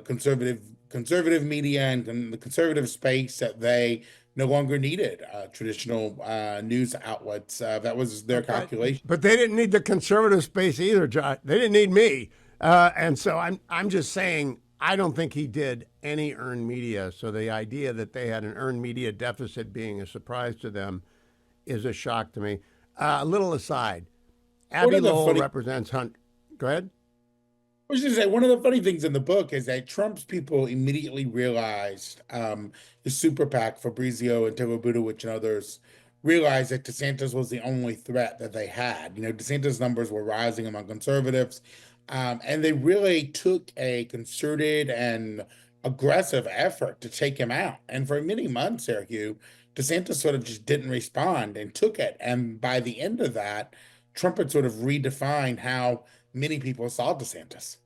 conservative media and the conservative space, that they no longer needed traditional news outlets. That was their calculation. But they didn't need the conservative space either, Josh. They didn't need me. And so I'm just saying, I don't think he did any earned media. So the idea that they had an earned media deficit being a surprise to them is a shock to me. A little aside, Abby Lowell represents Hunt. Go ahead. I was going to say, one of the funny things in the book is that Trump's people immediately realized, the super PAC, Fabrizio and Taylor Budowich and others realized that DeSantis was the only threat that they had. DeSantis numbers were rising among conservatives, and they really took a concerted and aggressive effort to take him out. And for many months there, Hugh, DeSantis sort of just didn't respond and took it. And by the end of that, Trump had sort of redefined how many people saw DeSantis.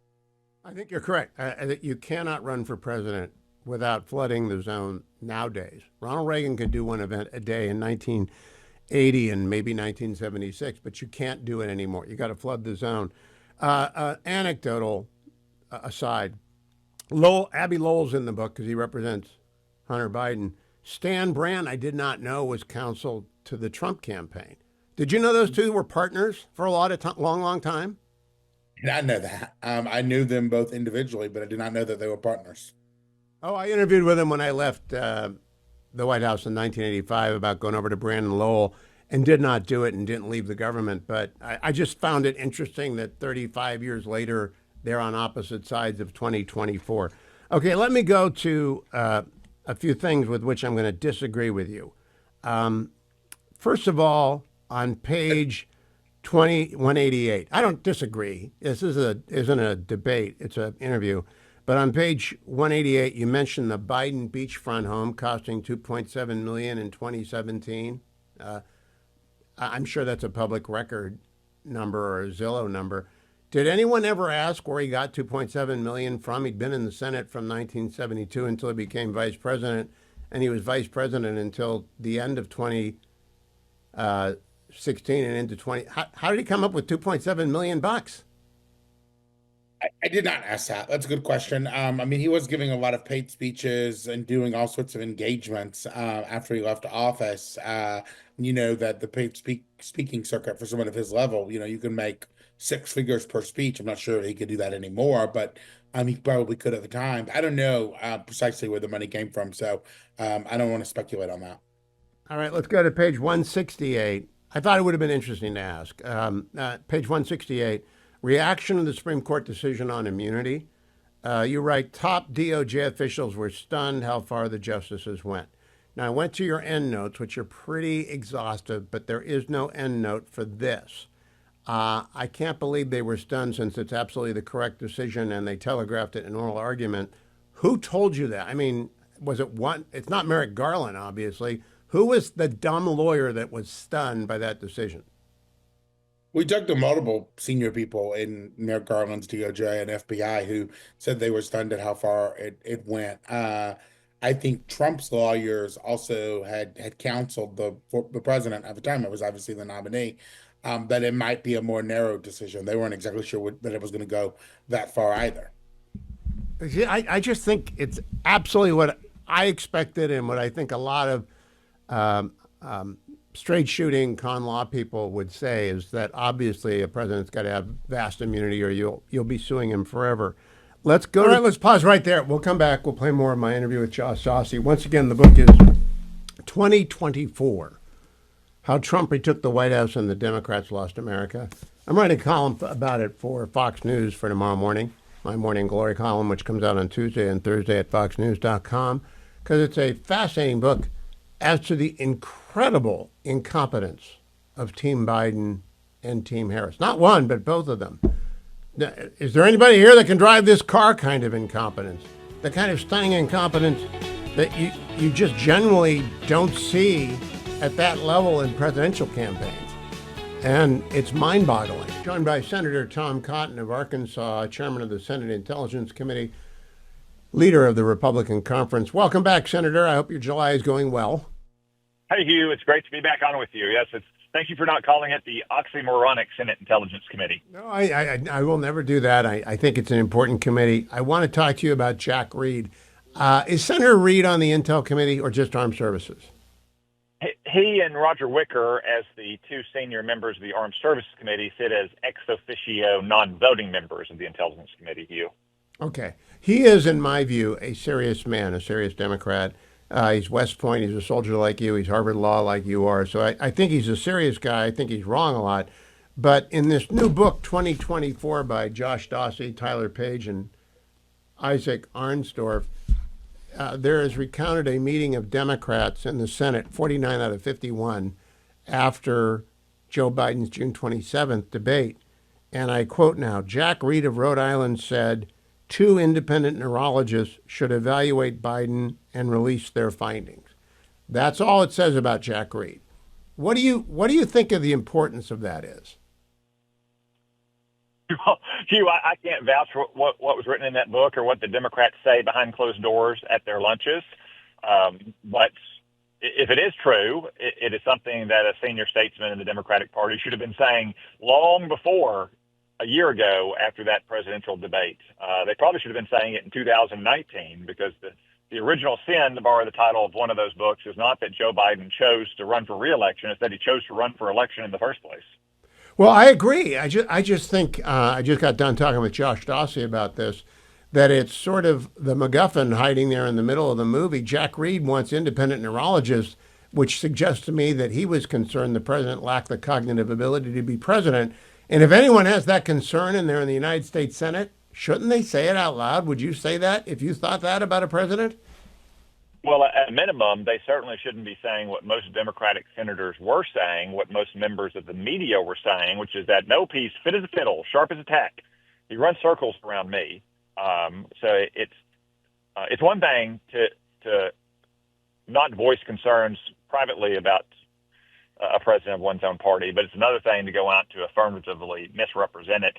I think you're correct. You cannot run for president without flooding the zone nowadays. Ronald Reagan could do one event a day in 1980 and maybe 1976, but you can't do it anymore. You got to flood the zone. Anecdotal aside, Abby Lowell's in the book because he represents Hunter Biden. Stan Brand, I did not know, was counsel to the Trump campaign. Did you know those two were partners for a long time? I did not know that. I knew them both individually, but I did not know that they were partners. Oh, I interviewed with him when I left the White House in 1985 about going over to Brandon Lowell, and did not do it and didn't leave the government. But I just found it interesting that 35 years later, they're on opposite sides of 2024. Okay, let me go to a few things with which I'm going to disagree with you. First of all, on page 188, I don't disagree. This isn't a debate, it's an interview. But on page 188, you mentioned the Biden beachfront home costing $2.7 million in 2017. I'm sure that's a public record number or a Zillow number. Did anyone ever ask where he got $2.7 million from? He'd been in the Senate from 1972 until he became vice president, and he was vice president until the end of 2016 and into 20. How did he come up with $2.7 million bucks? I did not ask that. That's a good question. I mean, he was giving a lot of paid speeches and doing all sorts of engagements after he left office. That the paid speaking circuit for someone of his level, you can make six figures per speech. I'm not sure if he could do that anymore, but he probably could at the time. I don't know precisely where the money came from, so I don't want to speculate on that. All right, let's go to page 168. I thought it would have been interesting to ask. Page 168. Reaction to the Supreme Court decision on immunity. You write, top DOJ officials were stunned how far the justices went. Now, I went to your endnotes, which are pretty exhaustive, but there is no endnote for this. I can't believe they were stunned since it's absolutely the correct decision and they telegraphed it in oral argument. Who told you that? I mean, was it one? It's not Merrick Garland, obviously. Who was the dumb lawyer that was stunned by that decision? We talked to multiple senior people in Merrick Garland's DOJ and FBI who said they were stunned at how far it went. I think Trump's lawyers also had counseled the president at the time. It was obviously the nominee, that it might be a more narrow decision. They weren't exactly sure that it was going to go that far either. I just think it's absolutely what I expected and what I think a lot of straight shooting con law people would say is that obviously a president's got to have vast immunity or you'll be suing him forever. Let's go. All right, let's pause right there. We'll come back. We'll play more of my interview with Josh Saucy. Once again, the book is 2024, How Trump Retook the White House and the Democrats Lost America. I'm writing a column about it for Fox News for tomorrow morning, my Morning Glory column, which comes out on Tuesday and Thursday at foxnews.com, because it's a fascinating book as to the incredible incompetence of Team Biden and Team Harris. Not one, but both of them. Now, is there anybody here that can drive this car kind of incompetence? The kind of stunning incompetence that you just generally don't see at that level in presidential campaigns. And it's mind-boggling. Joined by Senator Tom Cotton of Arkansas, chairman of the Senate Intelligence Committee, leader of the Republican Conference. Welcome back, Senator. I hope your July is going well. Hey, Hugh. It's great to be back on with you. Yes, thank you for not calling it the oxymoronic Senate Intelligence Committee. No, I will never do that. I think it's an important committee. I want to talk to you about Jack Reed. Is Senator Reed on the Intel Committee or just Armed Services? He and Roger Wicker, as the two senior members of the Armed Services Committee, sit as ex officio non-voting members of the Intelligence Committee, Hugh. Okay. He is, in my view, a serious man, a serious Democrat. He's West Point. He's a soldier like you. He's Harvard Law like you are. So I think he's a serious guy. I think he's wrong a lot. But in this new book, 2024, by Josh Dawsey, Tyler Page, and Isaac Arnsdorf, there is recounted a meeting of Democrats in the Senate, 49 out of 51, after Joe Biden's June 27th debate. And I quote now, Jack Reed of Rhode Island said, 2 independent neurologists should evaluate Biden and release their findings. That's all it says about Jack Reed. What do you think of the importance of that is? Hugh, I can't vouch for what was written in that book or what the Democrats say behind closed doors at their lunches. But if it is true, it is something that a senior statesman in the Democratic Party should have been saying long before a year ago after that presidential debate. They probably should have been saying it in 2019 because the original sin, to borrow the title of one of those books, is not that Joe Biden chose to run for re-election. It's that he chose to run for election in the first place. Well, I agree. I just think I just got done talking with Josh Dawsey about this, that it's sort of the MacGuffin hiding there in the middle of the movie. Jack Reed wants independent neurologists, which suggests to me that he was concerned the president lacked the cognitive ability to be president. And if anyone has that concern and they're in the United States Senate, shouldn't they say it out loud? Would you say that if you thought that about a president? Well, at a minimum, they certainly shouldn't be saying what most Democratic senators were saying, what most members of the media were saying, which is that no, he's fit as a fiddle, sharp as a tack. He runs circles around me. So it's one thing to not voice concerns privately about a president of one's own party, but it's another thing to go out to affirmatively misrepresent it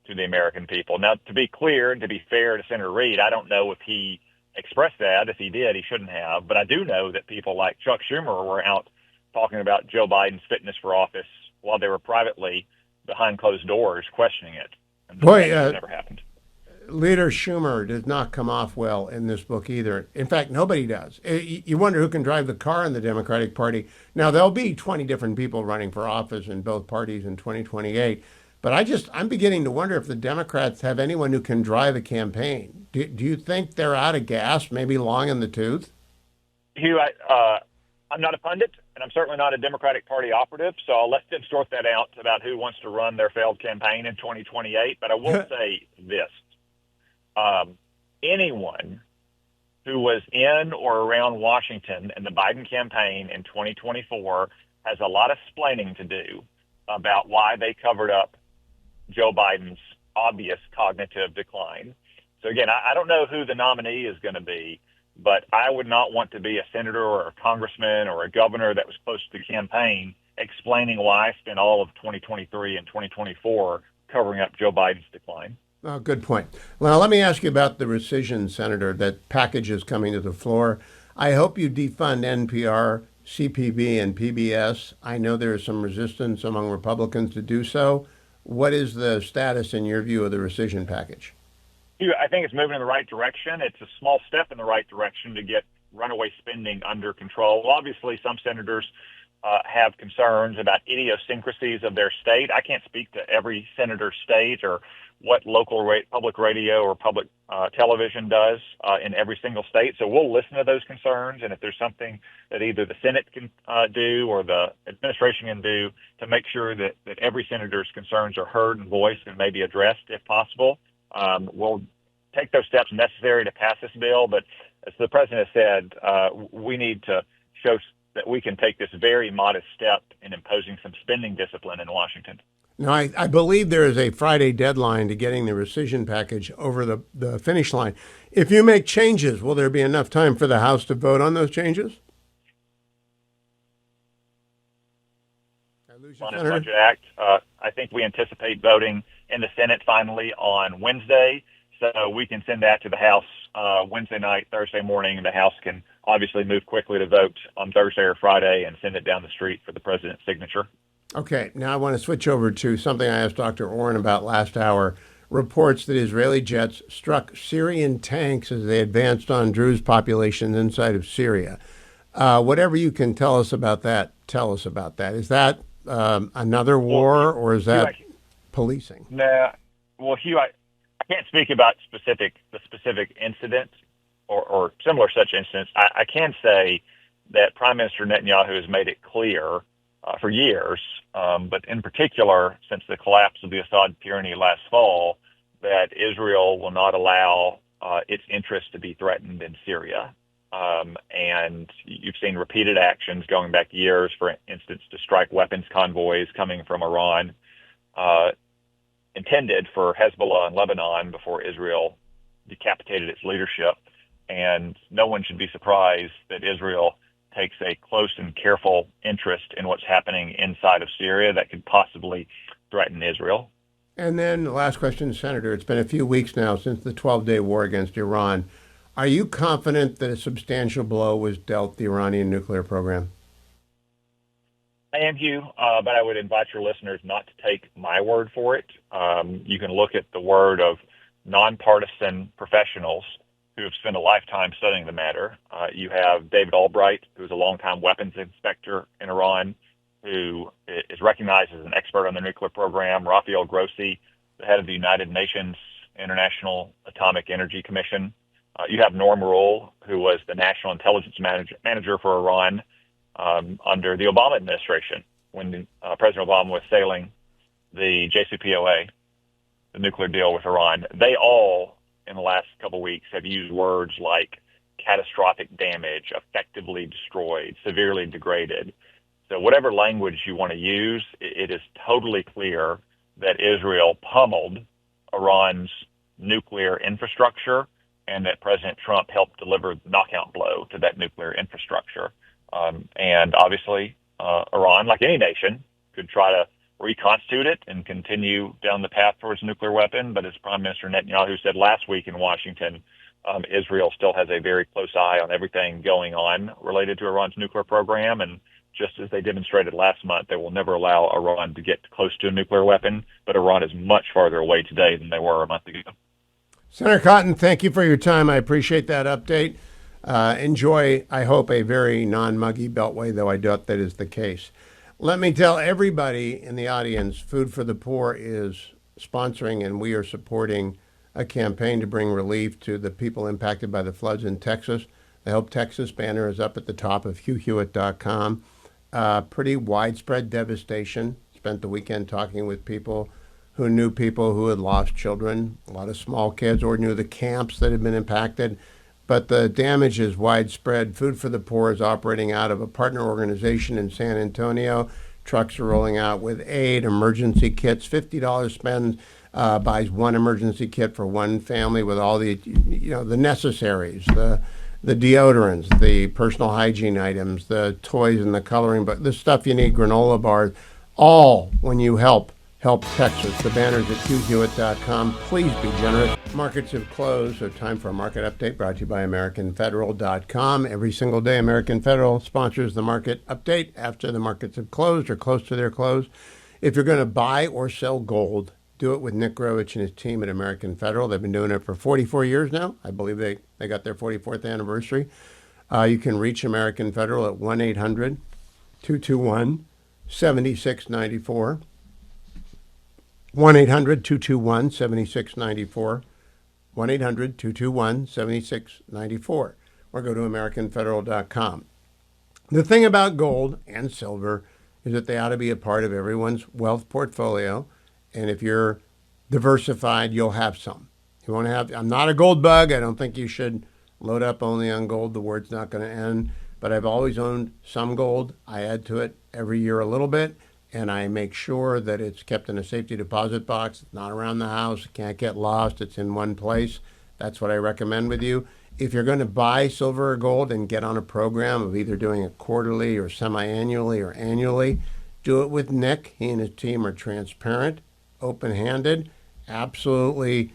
to the American people. Now, to be clear and to be fair to Senator Reed, I don't know if he expressed that. If he did, he shouldn't have. But I do know that people like Chuck Schumer were out talking about Joe Biden's fitness for office while they were privately behind closed doors questioning it. And that never happened. Leader Schumer does not come off well in this book either. In fact, nobody does. You wonder who can drive the car in the Democratic Party. Now, there'll be 20 different people running for office in both parties in 2028. But I'm beginning to wonder if the Democrats have anyone who can drive a campaign. Do you think they're out of gas, maybe long in the tooth? Hugh, I'm not a pundit, and I'm certainly not a Democratic Party operative, so I'll let them sort that out about who wants to run their failed campaign in 2028. But I will say this. Anyone who was in or around Washington in the Biden campaign in 2024 has a lot of splaining to do about why they covered up Joe Biden's obvious cognitive decline. So again, I don't know who the nominee is going to be, but I would not want to be a senator or a congressman or a governor that was close to the campaign explaining why I spent all of 2023 and 2024 covering up Joe Biden's decline. Oh, good point. Well, let me ask you about the Recision, Senator. That package is coming to the floor. I hope you defund NPR, CPB, and PBS. I know there is some resistance among Republicans to do so. What is the status, in your view, of the Recision package? I think it's moving in the right direction. It's a small step in the right direction to get runaway spending under control. Obviously, some senators have concerns about idiosyncrasies of their state. I can't speak to every senator's state or what local public radio or public television does in every single state. So we'll listen to those concerns, and if there's something that either the Senate can do or the administration can do to make sure that every senator's concerns are heard and voiced and maybe addressed if possible, we'll take those steps necessary to pass this bill. But as the president has said, we need to show that we can take this very modest step in imposing some spending discipline in Washington. Now, I believe there is a Friday deadline to getting the rescission package over the finish line. If you make changes, will there be enough time for the House to vote on those changes? On this Budget Act, I think we anticipate voting in the Senate finally on Wednesday, so we can send that to the House Wednesday night, Thursday morning, and the House can obviously move quickly to vote on Thursday or Friday and send it down the street for the president's signature. Okay, now I want to switch over to something I asked Dr. Orrin about last hour. Reports that Israeli jets struck Syrian tanks as they advanced on Druze populations inside of Syria. Whatever you can tell us about that, tell us about that. Is that another war, or is that policing? No, well, Hugh, I can't speak about the specific incident or similar such incidents. I can say that Prime Minister Netanyahu has made it clear for years, but in particular since the collapse of the Assad tyranny last fall, that Israel will not allow its interests to be threatened in Syria. And you've seen repeated actions going back years, for instance, to strike weapons convoys coming from Iran, intended for Hezbollah in Lebanon before Israel decapitated its leadership. And no one should be surprised that Israel takes a close and careful interest in what's happening inside of Syria that could possibly threaten Israel. And then the last question, Senator. It's been a few weeks now since the 12-day war against Iran. Are you confident that a substantial blow was dealt the Iranian nuclear program? I am, Hugh, but I would invite your listeners not to take my word for it. You can look at the word of nonpartisan professionals who have spent a lifetime studying the matter. You have David Albright, who is a longtime weapons inspector in Iran, who is recognized as an expert on the nuclear program. Rafael Grossi, the head of the United Nations International Atomic Energy Commission. You have Norm Rule, who was the national intelligence manager for Iran under the Obama administration when President Obama was sailing the JCPOA, the nuclear deal with Iran. They all, in the last couple of weeks, have used words like catastrophic damage, effectively destroyed, severely degraded. So whatever language you want to use, it is totally clear that Israel pummeled Iran's nuclear infrastructure and that President Trump helped deliver the knockout blow to that nuclear infrastructure. And obviously, Iran, like any nation, could try to reconstitute it and continue down the path towards a nuclear weapon. But as Prime Minister Netanyahu said last week in Washington, Israel still has a very close eye on everything going on related to Iran's nuclear program. And just as they demonstrated last month, they will never allow Iran to get close to a nuclear weapon. But Iran is much farther away today than they were a month ago. Senator Cotton, thank you for your time. I appreciate that update. Enjoy, I hope, a very non-muggy beltway, though I doubt that is the case. Let me tell everybody in the audience, Food for the Poor is sponsoring and we are supporting a campaign to bring relief to the people impacted by the floods in Texas. The Help Texas banner is up at the top of HughHewitt.com. Pretty widespread devastation. Spent the weekend talking with people who knew people who had lost children, a lot of small kids, or knew the camps that had been impacted. But the damage is widespread. Food for the Poor is operating out of a partner organization in San Antonio. Trucks are rolling out with aid, emergency kits. $50 spend buys one emergency kit for one family with all the, the necessaries, the deodorants, the personal hygiene items, the toys and the coloring book, the stuff you need, granola bars, all when you help Texas. The banner's at HughHewitt.com. Please be generous. Markets have closed, so time for a market update brought to you by AmericanFederal.com. Every single day, American Federal sponsors the market update after the markets have closed or close to their close. If you're going to buy or sell gold, do it with Nick Grovich and his team at American Federal. They've been doing it for 44 years now. I believe they got their 44th anniversary. You can reach American Federal at 1-800-221-7694. 1-800-221-7694. 1-800-221-7694. Or go to AmericanFederal.com. The thing about gold and silver is that they ought to be a part of everyone's wealth portfolio. And if you're diversified, you'll have some. You won't have. I'm not a gold bug. I don't think you should load up only on gold. The word's not going to end. but I've always owned some gold. I add to it every year a little bit, and I make sure that it's kept in a safety deposit box. It's not around the house. It can't get lost. It's in one place. That's what I recommend with you. If you're going to buy silver or gold and get on a program of either doing it quarterly or semi-annually or annually, do it with Nick. He and his team are transparent, open-handed, absolutely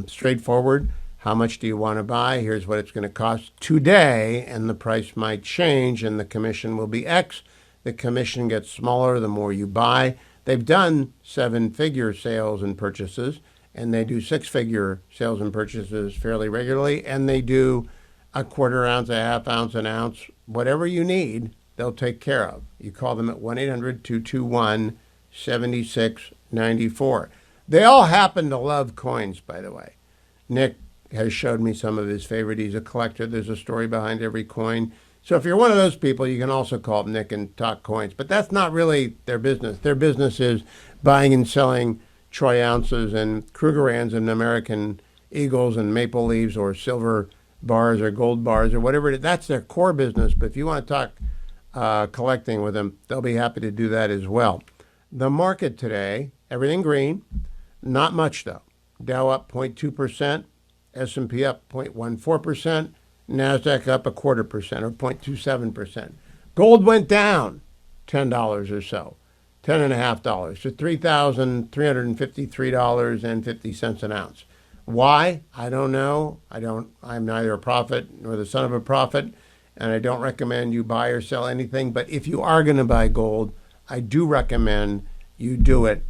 straightforward. How much do you want to buy? Here's what it's going to cost today, and the price might change, and the commission will be X. The commission gets smaller the more you buy. They've done 7-figure sales and purchases, and they do 6-figure sales and purchases fairly regularly, and they do a quarter ounce, a half ounce, an ounce, whatever you need, they'll take care of. You call them at 1-800-221-7694. They all happen to love coins, by the way. Nick has showed me some of his favorite. He's a collector. There's a story behind every coin. So if you're one of those people, you can also call Nick and talk coins. But that's not really their business. Their business is buying and selling troy ounces and Krugerrands and American Eagles and maple leaves or silver bars or gold bars or whatever it is. That's their core business. But if you want to talk collecting with them, they'll be happy to do that as well. The market today, everything green, not much though. Dow up 0.2%. S&P up 0.14%, NASDAQ up 0.25% or 0.27%. Gold went down $10 or so, $10.50 to $3,353.50 an ounce. Why? I don't know. I'm neither a prophet nor the son of a prophet, and I don't recommend you buy or sell anything. But if you are going to buy gold, I do recommend you do it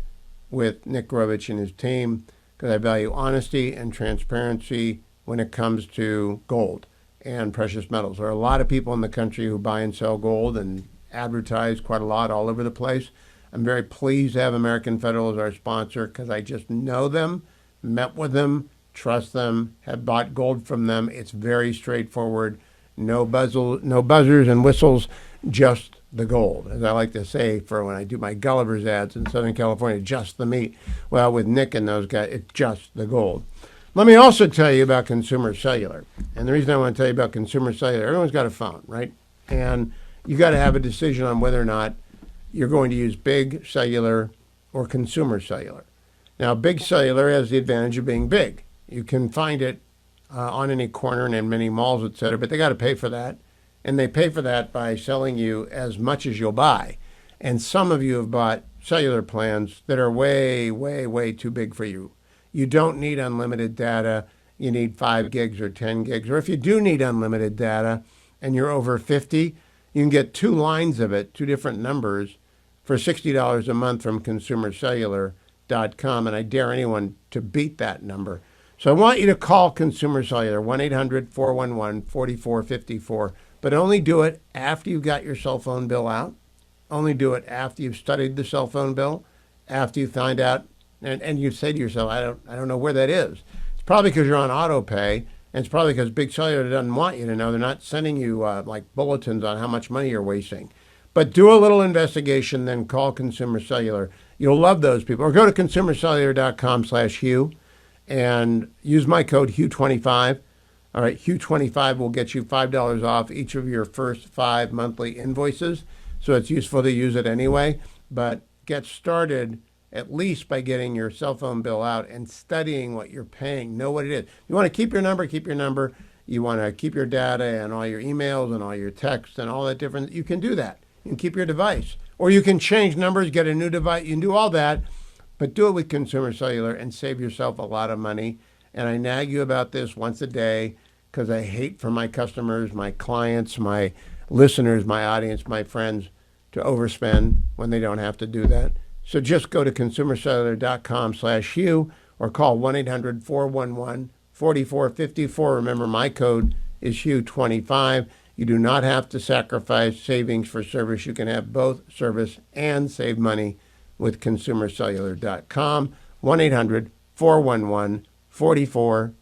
with Nick Grovich and his team, because I value honesty and transparency when it comes to gold and precious metals. There are a lot of people in the country who buy and sell gold and advertise quite a lot all over the place. I'm very pleased to have American Federal as our sponsor because I just know them, met with them, trust them, have bought gold from them. It's very straightforward. No buzzers and whistles, just the gold. As I like to say for when I do my Gulliver's ads in Southern California, just the meat. Well, with Nick and those guys, it's just the gold. Let me also tell you about consumer cellular. And the reason I want to tell you about consumer cellular, everyone's got a phone, right? And you got to have a decision on whether or not you're going to use big cellular or consumer cellular. Now, big cellular has the advantage of being big. You can find it on any corner and in many malls, et cetera, but they got to pay for that. And they pay for that by selling you as much as you'll buy. And some of you have bought cellular plans that are way, way, way too big for you. You don't need unlimited data. You need 5 gigs or 10 gigs. Or if you do need unlimited data and you're over 50, you can get 2 lines of it, 2 different numbers, for $60 a month from consumercellular.com. And I dare anyone to beat that number. So I want you to call Consumer Cellular, 1-800-411-4454. But only do it after you've got your cell phone bill out. Only do it after you've studied the cell phone bill, after you find out, and you say to yourself, I don't know where that is. It's probably because you're on auto pay, and it's probably because Big Cellular doesn't want you to know. They're not sending you like bulletins on how much money you're wasting. But do a little investigation, then call Consumer Cellular. You'll love those people. Or go to consumercellular.com/Hugh and use my code HUGH25. All right, Hugh25 will get you $5 off each of your first 5 monthly invoices. So it's useful to use it anyway. But get started at least by getting your cell phone bill out and studying what you're paying. Know what it is. You want to keep your number, keep your number. You want to keep your data and all your emails and all your texts and all that different. You can do that. You can keep your device. Or you can change numbers, get a new device. You can do all that. But do it with Consumer Cellular and save yourself a lot of money. And I nag you about this once a day because I hate for my customers, my clients, my listeners, my audience, my friends to overspend when they don't have to do that. So just go to consumercellular.com/Hugh or call 1-800-411-4454. Remember, my code is Hugh25. You do not have to sacrifice savings for service. You can have both service and save money with consumercellular.com. 1-800-411-4454.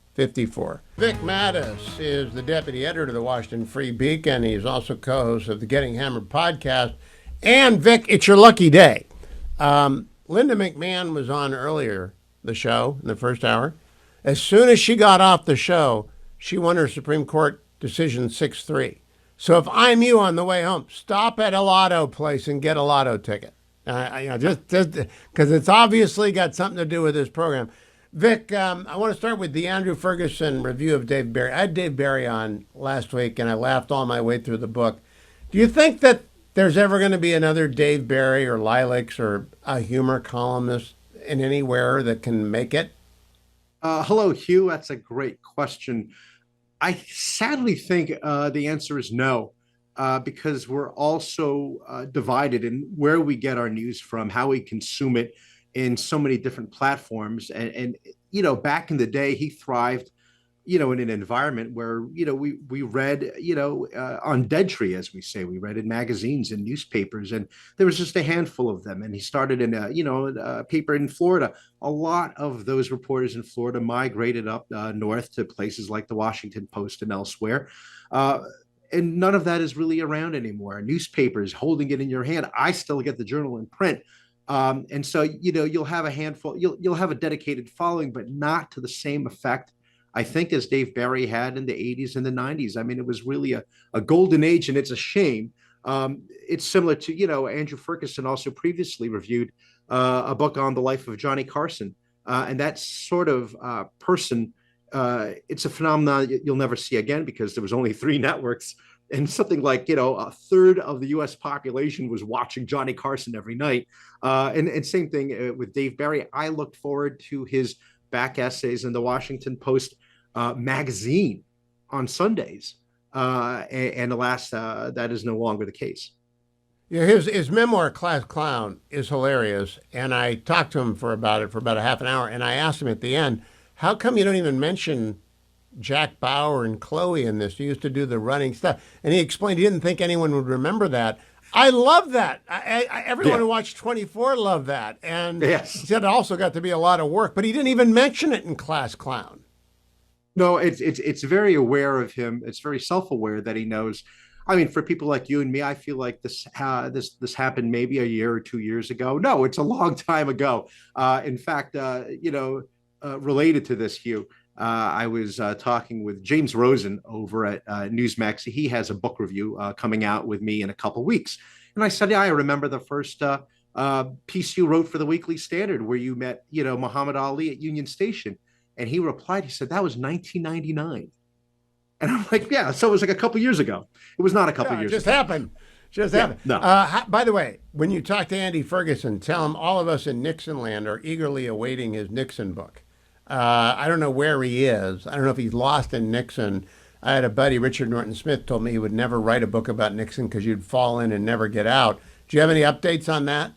Vic Mattis is the deputy editor of the Washington Free Beacon. He is also co-host of the Getting Hammered podcast. And Vic, it's your lucky day. Linda McMahon was on earlier, the show, in the first hour. As soon as she got off the show, she won her Supreme Court decision 6-3. So if I'm you on the way home, stop at a lotto place and get a lotto ticket. Just because it's obviously got something to do with this program. Vic, I want to start with the Andrew Ferguson review of Dave Barry. I had Dave Barry on last week, and I laughed all my way through the book. Do you think that there's ever going to be another Dave Barry or Lilacs or a humor columnist in anywhere that can make it? Hello, Hugh. That's a great question. I sadly think the answer is no, because we're also divided in where we get our news from, how we consume it in so many different platforms. And back in the day, he thrived, in an environment where, we read, on Dead Tree, as we say, we read in magazines and newspapers, and there was just a handful of them. And he started in a paper in Florida. A lot of those reporters in Florida migrated up north to places like the Washington Post and elsewhere. And none of that is really around anymore. Newspapers holding it in your hand. I still get the Journal in print. And so, you'll have a handful, you'll have a dedicated following, but not to the same effect, I think, as Dave Barry had in the 80s and the 90s. I mean, it was really a golden age, and it's a shame. It's similar to, Andrew Ferguson also previously reviewed a book on the life of Johnny Carson. And that sort of person, it's a phenomenon you'll never see again, because there was only 3 networks, and something like, a third of the U.S. population was watching Johnny Carson every night. And same thing with Dave Barry. I looked forward to his back essays in the Washington Post magazine on Sundays. And alas, that is no longer the case. Yeah, his memoir, Class Clown, is hilarious. And I talked to him for about a half an hour. And I asked him at the end, how come you don't even mention Jack Bauer and Chloe in this? You used to do the running stuff. And he explained he didn't think anyone would remember that. I love that. Everyone who watched 24 loved that. And yes, he said it also got to be a lot of work, but he didn't even mention it in Class Clown. No, it's very aware of him. It's very self-aware that he knows. I mean, for people like you and me, I feel like this happened maybe a year or 2 years ago. No, it's a long time ago. In fact, related to this, Hugh, I was talking with James Rosen over at Newsmax. He has a book review coming out with me in a couple weeks. And I said, yeah, I remember the first piece you wrote for the Weekly Standard where you met, Muhammad Ali at Union Station. And he replied, he said, that was 1999. And I'm like, yeah, so it was like a couple years ago. It was not a couple years ago. It just happened. No. By the way, when you talk to Andy Ferguson, tell him all of us in Nixon land are eagerly awaiting his Nixon book. I don't know where he is. I don't know if he's lost in Nixon. I had a buddy, Richard Norton Smith, told me he would never write a book about Nixon because you'd fall in and never get out. Do you have any updates on that?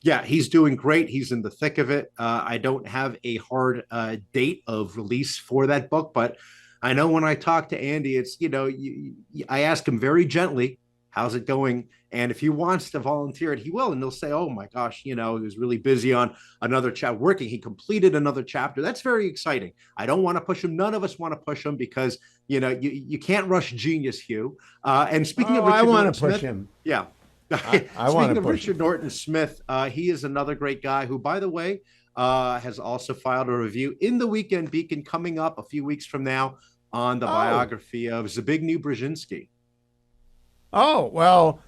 Yeah, he's doing great. He's in the thick of it. I don't have a hard date of release for that book, but I know when I talk to Andy, it's, I ask him very gently, how's it going? And if he wants to volunteer it, he will. And they'll say, oh my gosh, he was really busy on another chapter working. He completed another chapter. That's very exciting. I don't want to push him. None of us want to push him because, you can't rush genius, Hugh. And speaking of Richard I want Norton to push Smith, him. Yeah. Speaking of Richard Norton Smith, he is another great guy who, by the way, has also filed a review in the Weekend Beacon coming up a few weeks from now on the biography of Zbigniew Brzezinski. Oh, well,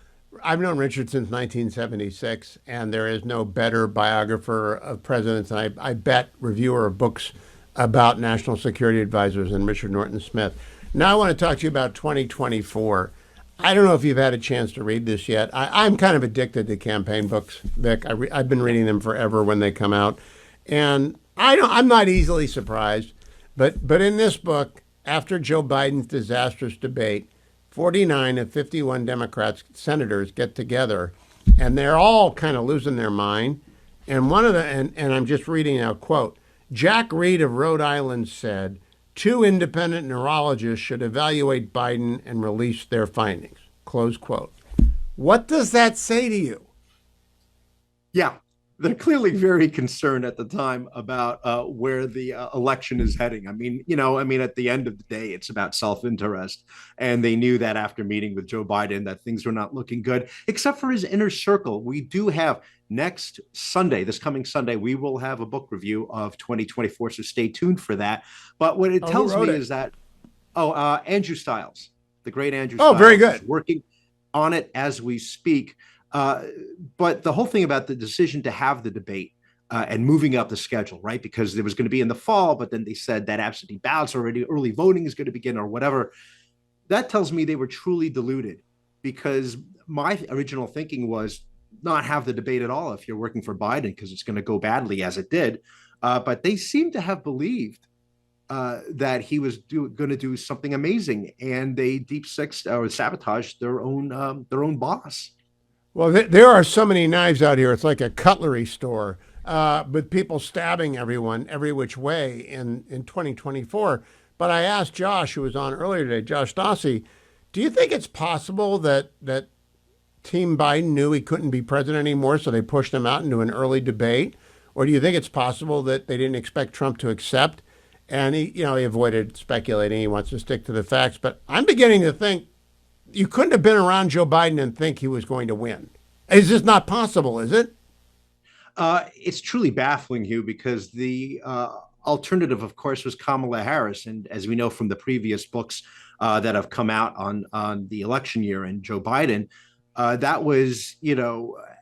I've known Richard since 1976, and there is no better biographer of presidents, and I bet reviewer of books about national security advisors than Richard Norton Smith. Now I want to talk to you about 2024. I don't know if you've had a chance to read this yet. I'm kind of addicted to campaign books, Vic. I've been reading them forever when they come out, and I'm not easily surprised. But in this book, after Joe Biden's disastrous debate, 49 of 51 Democrats senators get together, and they're all kind of losing their mind. And one of the and I'm just reading now, quote, Jack Reed of Rhode Island said, 2 independent neurologists should evaluate Biden and release their findings, close quote. What does that say to you? Yeah, they're clearly very concerned at the time about where the election is heading. I mean, at the end of the day, it's about self-interest. And they knew that after meeting with Joe Biden that things were not looking good, except for his inner circle. We do have next Sunday, this coming Sunday, we will have a book review of 2024. So stay tuned for that. But what it tells me is that, Andrew Stiles. The great Andrew Oh, Stiles very is good. working on it as we speak. But the whole thing about the decision to have the debate and moving up the schedule, right? Because it was going to be in the fall, but then they said that absentee ballots already, early voting is going to begin or whatever. That tells me they were truly deluded, because my original thinking was not have the debate at all if you're working for Biden, because it's going to go badly as it did. But they seem to have believed that he was going to do something amazing, and they deep sixed or sabotaged their own boss. Well, there are so many knives out here. It's like a cutlery store with people stabbing everyone every which way in 2024. But I asked Josh, who was on earlier today, Josh Dossie, do you think it's possible that Team Biden knew he couldn't be president anymore, so they pushed him out into an early debate? Or do you think it's possible that they didn't expect Trump to accept? And he avoided speculating. He wants to stick to the facts. But I'm beginning to think you couldn't have been around Joe Biden and think he was going to win. It's just not possible, is it? It's truly baffling, Hugh, because the alternative, of course, was Kamala Harris. And as we know from the previous books that have come out on the election year and Joe Biden, that was,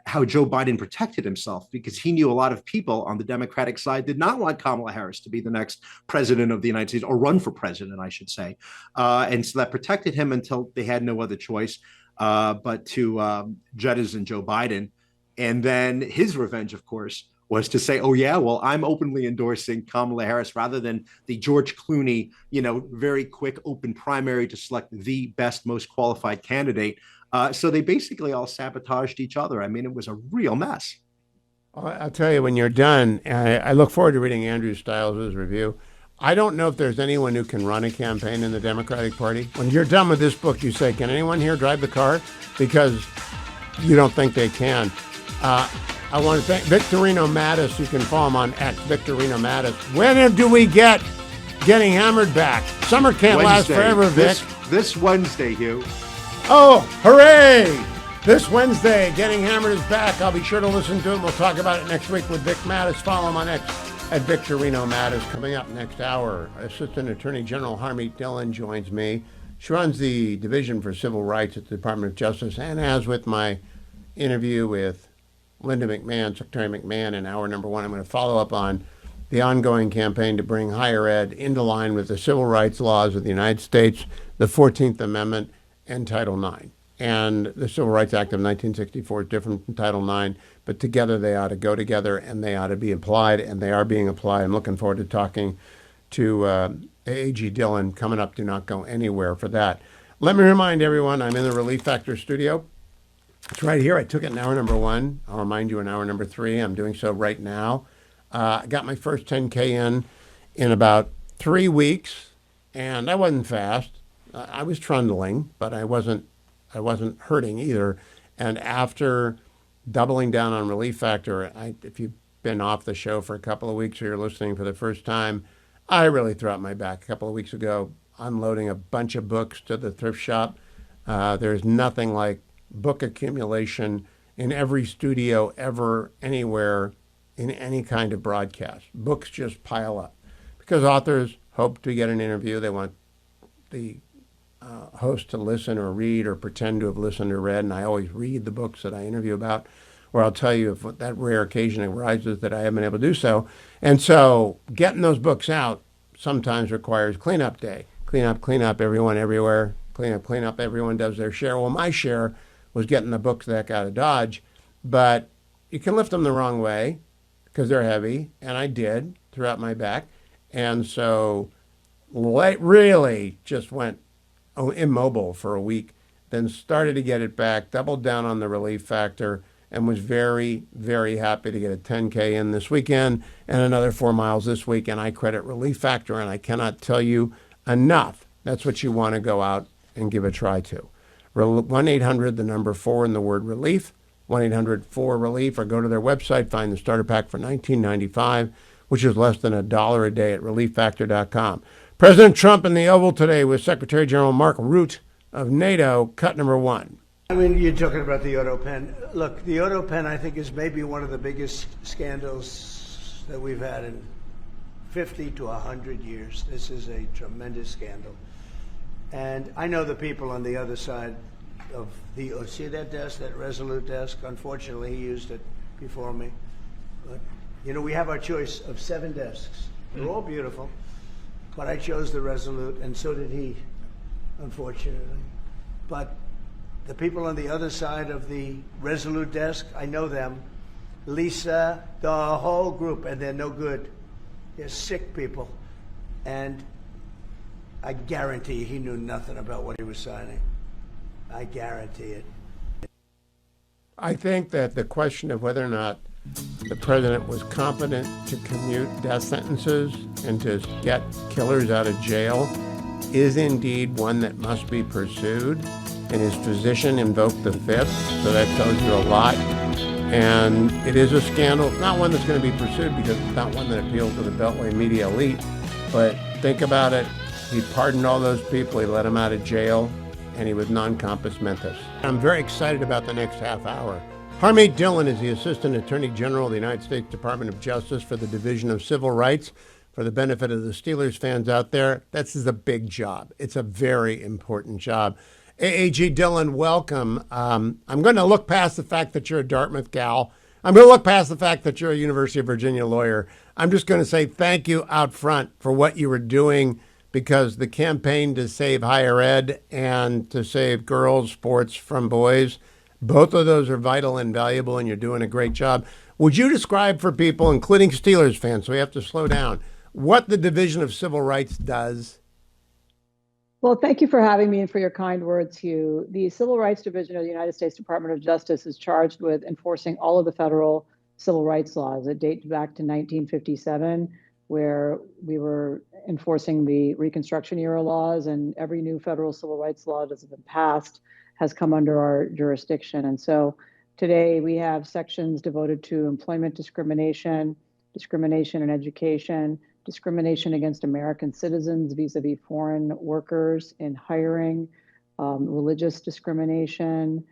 how Joe Biden protected himself, because he knew a lot of people on the Democratic side did not want Kamala Harris to be the next president of the United States, or run for president, I should say. And so that protected him until they had no other choice but to jettison Joe Biden. And then his revenge, of course, was to say, oh, yeah, well, I'm openly endorsing Kamala Harris rather than the George Clooney, very quick open primary to select the best, most qualified candidate. So they basically all sabotaged each other. I mean, it was a real mess. I'll tell you, when you're done, I look forward to reading Andrew Stiles' review. I don't know if there's anyone who can run a campaign in the Democratic Party. When you're done with this book, you say, can anyone here drive the car? Because you don't think they can. I want to thank Victorino Mattis. You can follow him on X, Victorino Mattis. When do we get Getting Hammered back? Summer can't last forever, Vic. This Wednesday, Hugh. Oh, hooray! This Wednesday, Getting Hammered is back. I'll be sure to listen to it. We'll talk about it next week with Vic Mattis. Follow him on X at Victorino Mattis. Coming up next hour, Assistant Attorney General Harmeet Dillon joins me. She runs the Division for Civil Rights at the Department of Justice, and as with my interview with Linda McMahon, Secretary McMahon, in hour number one, I'm going to follow up on the ongoing campaign to bring higher ed into line with the civil rights laws of the United States, the 14th Amendment, and Title IX. And the Civil Rights Act of 1964 is different from Title IX, but together they ought to go together and they ought to be applied, and they are being applied. I'm looking forward to talking to A.G. Dillon coming up. Do not go anywhere for that. Let me remind everyone, I'm in the Relief Factor studio. It's right here. I took it in hour number one. I'll remind you in hour number three. I'm doing so right now. I got my first 10K in about 3 weeks, and I wasn't fast. I was trundling, but I wasn't hurting either. And after doubling down on Relief Factor, if you've been off the show for a couple of weeks or you're listening for the first time, I really threw out my back a couple of weeks ago, unloading a bunch of books to the thrift shop. There's nothing like book accumulation in every studio ever, anywhere, in any kind of broadcast. Books just pile up because authors hope to get an interview. They want the host to listen or read or pretend to have listened or read, and I always read the books that I interview about, or I'll tell you if that rare occasion arises that I haven't been able to do so. And so getting those books out sometimes requires cleanup day. Clean up, everyone, everywhere. Clean up, everyone does their share. Well, my share was getting the books the heck out of Dodge, but you can lift them the wrong way because they're heavy, and I did throughout my back. And so really just went immobile for a week, then started to get it back, doubled down on the Relief Factor, and was very, very happy to get a 10K in this weekend and another 4 miles this week. And I credit Relief Factor, and I cannot tell you enough. That's what you want to go out and give a try to. 1-800, the number 4 and the word relief, 1-800-4-RELIEF, or go to their website, find the starter pack for $19.95, which is less than $1 a day at relieffactor.com. President Trump in the Oval today with Secretary General Mark Rutte of NATO, cut number one. I mean, you're talking about the auto pen. Look, the auto pen, I think, is maybe one of the biggest scandals that we've had in 50 to 100 years. This is a tremendous scandal. And I know the people on the other side of the, oh, see that desk, that Resolute desk? Unfortunately, he used it before me. But, you know, we have our choice of 7 desks. They're all beautiful, but I chose the Resolute, and so did he, unfortunately. But the people on the other side of the Resolute desk, I know them. Lisa, the whole group, and they're no good. They're sick people. And I guarantee he knew nothing about what he was signing. I guarantee it. I think that the question of whether or not the president was competent to commute death sentences and to get killers out of jail is indeed one that must be pursued. And his physician invoked the Fifth, so that tells you a lot. And it is a scandal, not one that's going to be pursued because it's not one that appeals to the Beltway media elite. But think about it. He pardoned all those people. He let them out of jail, and he was non-compos mentis. I'm very excited about the next half hour. Harmeet Dillon is the Assistant Attorney General of the United States Department of Justice for the Division of Civil Rights. For the benefit of the Steelers fans out there, this is a big job. It's a very important job. AAG Dillon, welcome. I'm going to look past the fact that you're a Dartmouth gal. I'm going to look past the fact that you're a University of Virginia lawyer. I'm just going to say thank you out front for what you were doing, because the campaign to save higher ed and to save girls' sports from boys, both of those are vital and valuable, and you're doing a great job. Would you describe for people, including Steelers fans, so we have to slow down, what the Division of Civil Rights does? Well, thank you for having me and for your kind words, Hugh. The Civil Rights Division of the United States Department of Justice is charged with enforcing all of the federal civil rights laws that date back to 1957, where we were enforcing the Reconstruction era laws, and every new federal civil rights law that has been passed has come under our jurisdiction. And so today we have sections devoted to employment discrimination, discrimination in education, discrimination against American citizens vis-a-vis foreign workers in hiring, religious discrimination,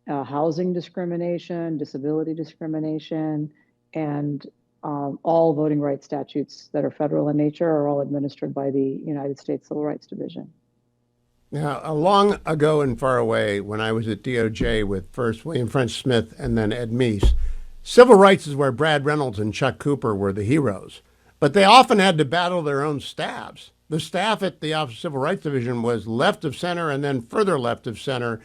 housing discrimination, disability discrimination, and all voting rights statutes that are federal in nature are all administered by the United States Civil Rights Division. Now, long ago and far away, when I was at DOJ with first William French Smith and then Ed Meese, civil rights is where Brad Reynolds and Chuck Cooper were the heroes. But they often had to battle their own staffs. The staff at the Office of Civil Rights Division was left of center and then further left of center,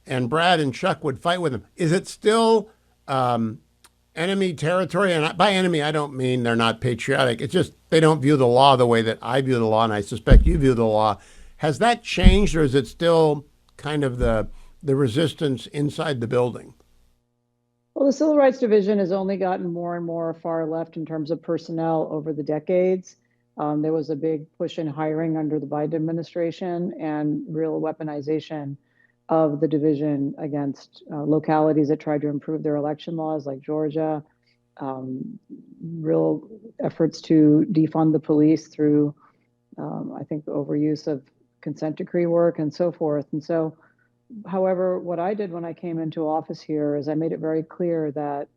and Brad and Chuck would fight with them. Is it still enemy territory? And by enemy, I don't mean they're not patriotic. It's just they don't view the law the way that I view the law, and I suspect you view the law. Has that changed, or is it still kind of the resistance inside the building? Well, the Civil Rights Division has only gotten more and more far left in terms of personnel over the decades. There was a big push in hiring under the Biden administration and real weaponization of the division against localities that tried to improve their election laws, like Georgia, real efforts to defund the police through, I think, the overuse of consent decree work and so forth. And so, however, what I did when I came into office here is I made it very clear that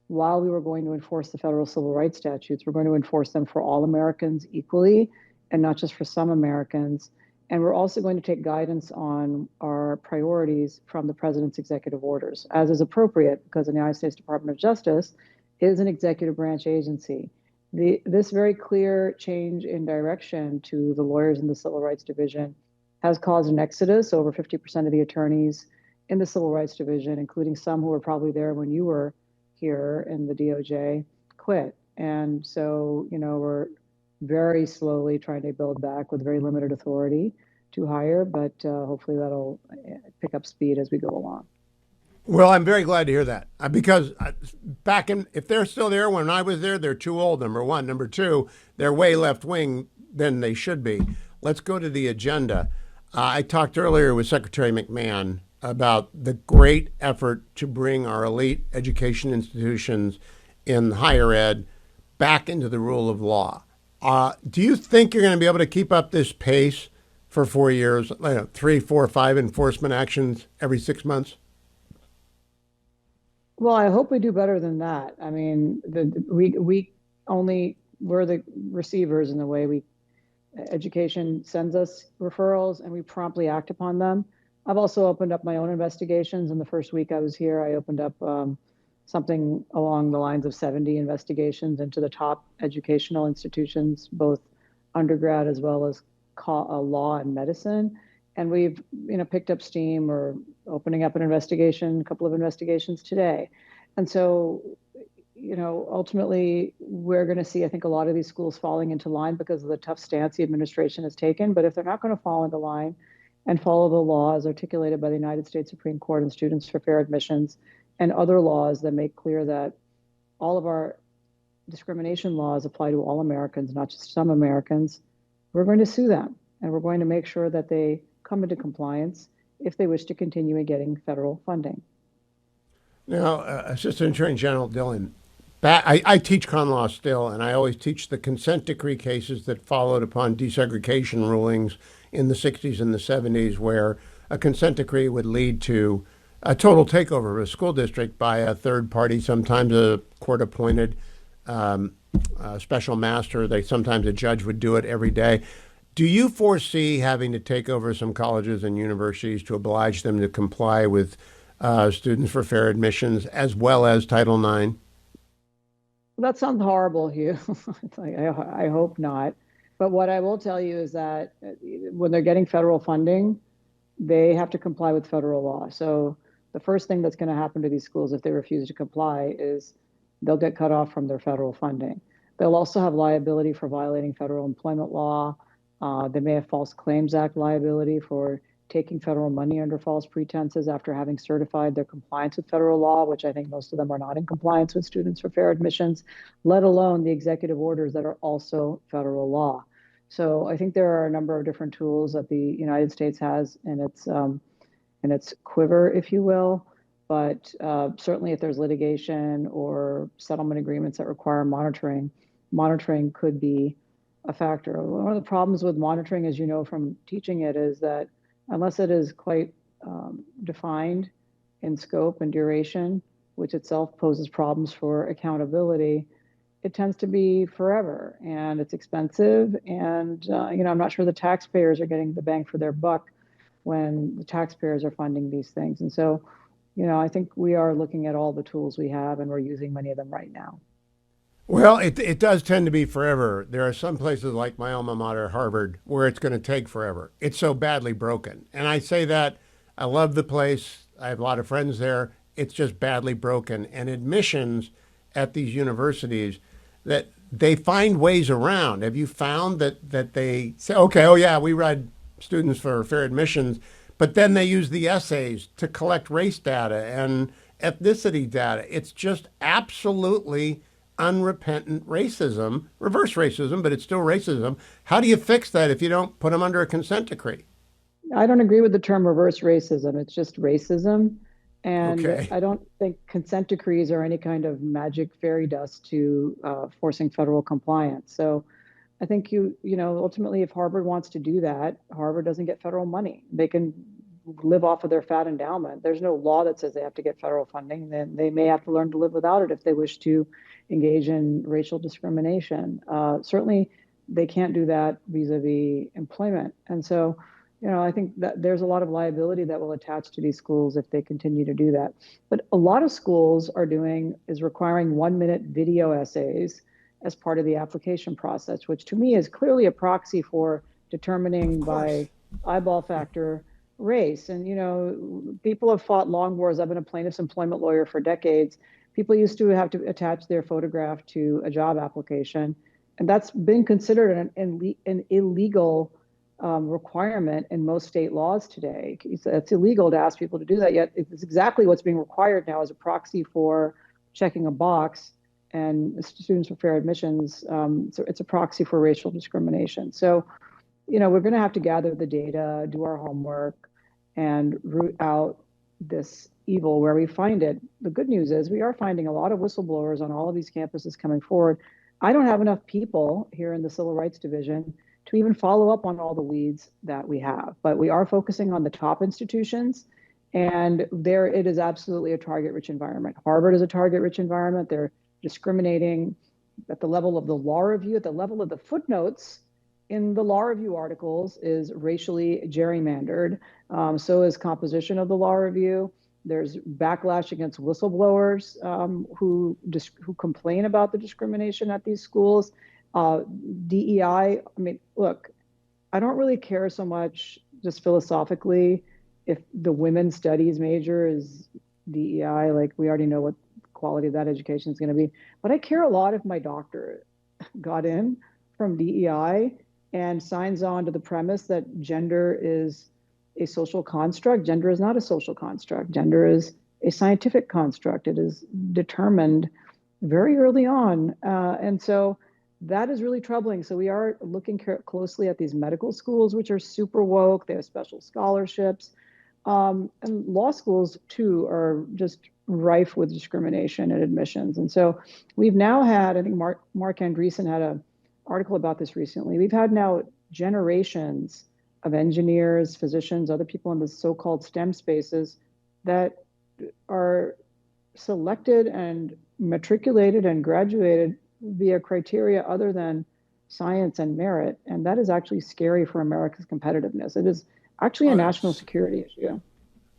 while we were going to enforce the federal civil rights statutes, we're going to enforce them for all Americans equally and not just for some Americans. And we're also going to take guidance on our priorities from the president's executive orders, as is appropriate, because the United States Department of Justice is an executive branch agency. This very clear change in direction to the lawyers in the Civil Rights Division has caused an exodus. Over 50% of the attorneys in the Civil Rights Division, including some who were probably there when you were here in the DOJ, quit. And so, you know, we're very slowly trying to build back with very limited authority to hire, but hopefully that'll pick up speed as we go along. Well, I'm very glad to hear that, because if they're still there when I was there, they're too old, number one. Number two, they're way left wing than they should be. Let's go to the agenda. I talked earlier with Secretary McMahon about the great effort to bring our elite education institutions in higher ed back into the rule of law. Do you think you're going to be able to keep up this pace for 4 years, 3, 4, 5 enforcement actions every 6 months? Well, I hope we do better than that. I mean, we're the receivers in the way we Education sends us referrals and we promptly act upon them. I've also opened up my own investigations. In the first week I was here, I opened up something along the lines of 70 investigations into the top educational institutions, both undergrad as well as law and medicine. And we've, picked up steam or opening up an investigation, a couple of investigations today. And so, ultimately we're going to see, I think, a lot of these schools falling into line because of the tough stance the administration has taken. But if they're not going to fall into line and follow the laws articulated by the United States Supreme Court and Students for Fair Admissions and other laws that make clear that all of our discrimination laws apply to all Americans, not just some Americans, we're going to sue them. And we're going to make sure that they come into compliance if they wish to continue getting federal funding. Now, Assistant Attorney General Dillon, I teach con law still, and I always teach the consent decree cases that followed upon desegregation rulings in the 60s and the 70s, where a consent decree would lead to a total takeover of a school district by a third party, sometimes a court-appointed special master. Sometimes a judge would do it every day. Do you foresee having to take over some colleges and universities to oblige them to comply with Students for Fair Admissions as well as Title IX? Well, that sounds horrible, Hugh. I hope not. But what I will tell you is that when they're getting federal funding, they have to comply with federal law. So the first thing that's going to happen to these schools if they refuse to comply is they'll get cut off from their federal funding. They'll also have liability for violating federal employment law. They may have False Claims Act liability for taking federal money under false pretenses after having certified their compliance with federal law, which I think most of them are not in compliance with Students for Fair Admissions, let alone the executive orders that are also federal law. So I think there are a number of different tools that the United States has in its quiver, if you will. But certainly if there's litigation or settlement agreements that require monitoring could be a factor. One of the problems with monitoring, as you know from teaching it, is that unless it is quite defined in scope and duration, which itself poses problems for accountability, it tends to be forever and it's expensive. And, I'm not sure the taxpayers are getting the bang for their buck when the taxpayers are funding these things. And so, I think we are looking at all the tools we have and we're using many of them right now. Well, it does tend to be forever. There are some places like my alma mater, Harvard, where it's going to take forever. It's so badly broken. And I say that I love the place. I have a lot of friends there. It's just badly broken. And admissions at these universities, that they find ways around. Have you found that they say, okay, oh yeah, we read Students for Fair Admissions, but then they use the essays to collect race data and ethnicity data. It's just absolutely unrepentant racism, reverse racism, but it's still racism. How do you fix that if you don't put them under a consent decree? I don't agree with the term reverse racism. It's just racism. And Okay. I don't think consent decrees are any kind of magic fairy dust to forcing federal compliance. So I think ultimately, if Harvard wants to do that, Harvard doesn't get federal money. They can live off of their fat endowment. There's no law that says they have to get federal funding. Then they may have to learn to live without it if they wish to engage in racial discrimination. Certainly, they can't do that vis-a-vis employment. And so, I think that there's a lot of liability that will attach to these schools if they continue to do that. But a lot of schools is requiring 1-minute video essays as part of the application process, which to me is clearly a proxy for determining by eyeball factor race. And, people have fought long wars. I've been a plaintiff's employment lawyer for decades. People used to have to attach their photograph to a job application, and that's been considered an illegal requirement in most state laws today. It's illegal to ask people to do that, yet it's exactly what's being required now as a proxy for checking a box. And Students for Fair Admissions, so it's a proxy for racial discrimination. So, we're going to have to gather the data, do our homework, and root out this evil where we find it. The good news is we are finding a lot of whistleblowers on all of these campuses coming forward. I don't have enough people here in the Civil Rights Division to even follow up on all the leads that we have, but we are focusing on the top institutions, and there it is absolutely a target-rich environment. Harvard is a target-rich environment. They're discriminating at the level of the law review, at the level of the footnotes in the law review articles is racially gerrymandered. So is composition of the law review. There's backlash against whistleblowers who complain about the discrimination at these schools. DEI, I mean, look, I don't really care so much just philosophically if the women's studies major is DEI, like we already know what quality of that education is going to be. But I care a lot if my doctor got in from DEI and signs on to the premise that gender is a social construct. Gender is not a social construct. Gender is a scientific construct. It is determined very early on. And so that is really troubling. So we are looking closely at these medical schools, which are super woke. They have special scholarships. And law schools, too, are just rife with discrimination and admissions. And so we've now had, I think Mark Andreessen had an article about this recently. We've had now generations of engineers, physicians, other people in the so-called STEM spaces that are selected and matriculated and graduated via criteria other than science and merit. And that is actually scary for America's competitiveness. It is actually a national security issue.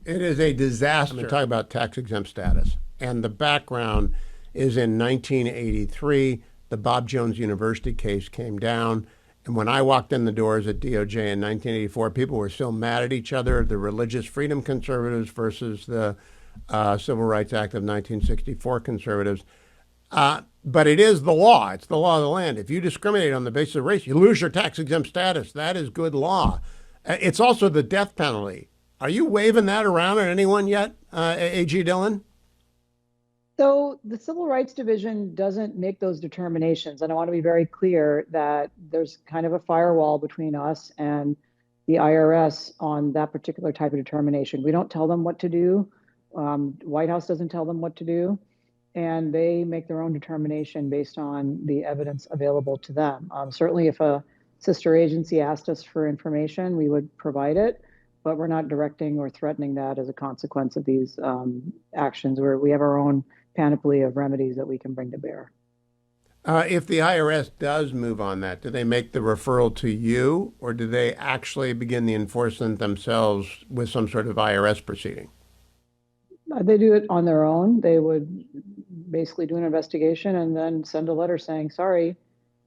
It is a disaster. I'm going to talk about tax exempt status. And the background is in 1983, the Bob Jones University case came down. And when I walked in the doors at DOJ in 1984, people were still mad at each other, the religious freedom conservatives versus the Civil Rights Act of 1964 conservatives. But it is the law. It's the law of the land. If you discriminate on the basis of race, you lose your tax exempt status. That is good law. It's also the death penalty. Are you waving that around at anyone yet, A.G. Dillon? So the Civil Rights Division doesn't make those determinations. And I want to be very clear that there's kind of a firewall between us and the IRS on that particular type of determination. We don't tell them what to do. White House doesn't tell them what to do. And they make their own determination based on the evidence available to them. Certainly, if a sister agency asked us for information, we would provide it. But we're not directing or threatening that as a consequence of these actions, where we have our own panoply of remedies that we can bring to bear. If the IRS does move on that, do they make the referral to you, or do they actually begin the enforcement themselves with some sort of IRS proceeding? They do it on their own. They would basically do an investigation and then send a letter saying, sorry,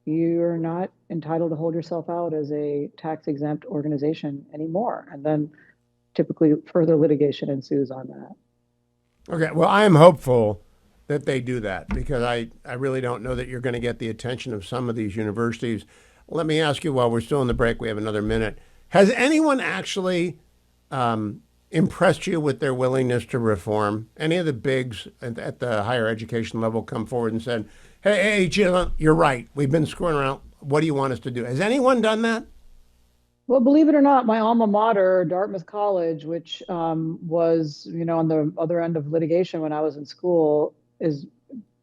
you're not entitled to hold yourself out as a tax exempt organization anymore. And then typically further litigation ensues on that. Okay, well, I am hopeful that they do that, because I really don't know that you're going to get the attention of some of these universities. Let me ask you, while we're still in the break, we have another minute. Has anyone actually impressed you with their willingness to reform? Any of the bigs at the higher education level come forward and said, hey, Jill, you're right. We've been screwing around. What do you want us to do? Has anyone done that? Well, believe it or not, my alma mater, Dartmouth College, which was, on the other end of litigation when I was in school,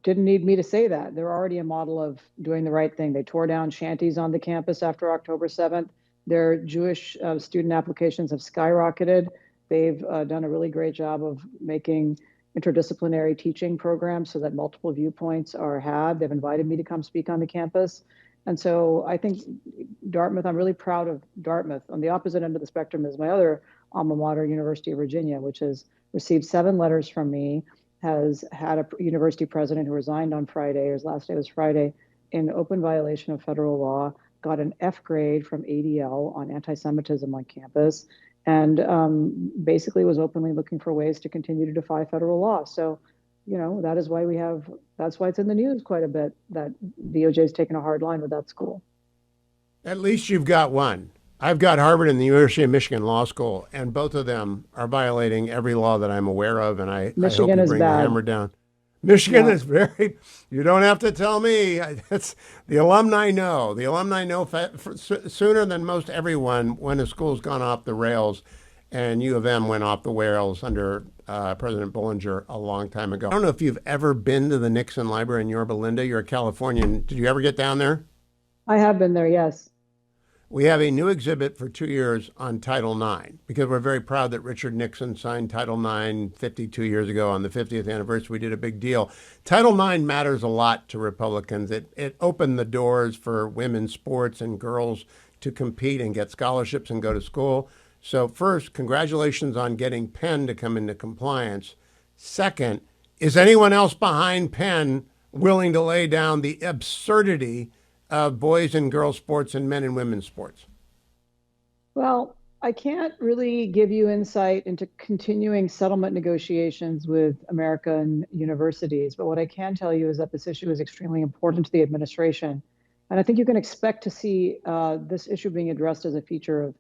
didn't need me to say that. They're already a model of doing the right thing. They tore down shanties on the campus after October 7th. Their Jewish student applications have skyrocketed. They've done a really great job of making interdisciplinary teaching programs so that multiple viewpoints are had. They've invited me to come speak on the campus. And so I think Dartmouth, I'm really proud of Dartmouth. On the opposite end of the spectrum is my other alma mater, University of Virginia, which has received 7 letters from me, has had a university president who resigned on Friday, or his last day was Friday, in open violation of federal law, got an F grade from ADL on anti-Semitism on campus, and basically was openly looking for ways to continue to defy federal law. So, that is why that's why it's in the news quite a bit that DOJ has taken a hard line with that school. At least you've got one. I've got Harvard and the University of Michigan Law School, and both of them are violating every law that I'm aware of, and I hope you bring the hammer down. Michigan is very, you don't have to tell me. That's, the alumni know. The alumni know sooner than most everyone when a school's gone off the rails, and U of M went off the rails under President Bollinger a long time ago. I don't know if you've ever been to the Nixon Library in Yorba Linda. You're a Californian. Did you ever get down there? I have been there, yes. We have a new exhibit for 2 years on Title IX, because we're very proud that Richard Nixon signed Title IX 52 years ago. On the 50th anniversary, we did a big deal. Title IX matters a lot to Republicans. It opened the doors for women's sports and girls to compete and get scholarships and go to school. So first, congratulations on getting Penn to come into compliance. Second, is anyone else behind Penn willing to lay down the absurdity of boys and girls sports and men and women's sports? Well, I can't really give you insight into continuing settlement negotiations with American universities, but what I can tell you is that this issue is extremely important to the administration. And I think you can expect to see this issue being addressed as a feature of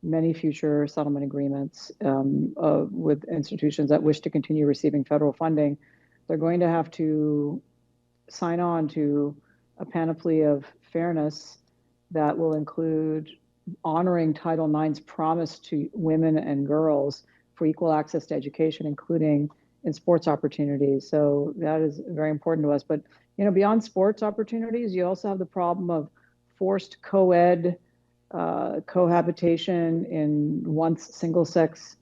many future settlement agreements with institutions that wish to continue receiving federal funding. They're going to have to sign on to a panoply of fairness that will include honoring Title IX's promise to women and girls for equal access to education, including in sports opportunities. So that is very important to us. But beyond sports opportunities, you also have the problem of forced co-ed cohabitation in once single-sex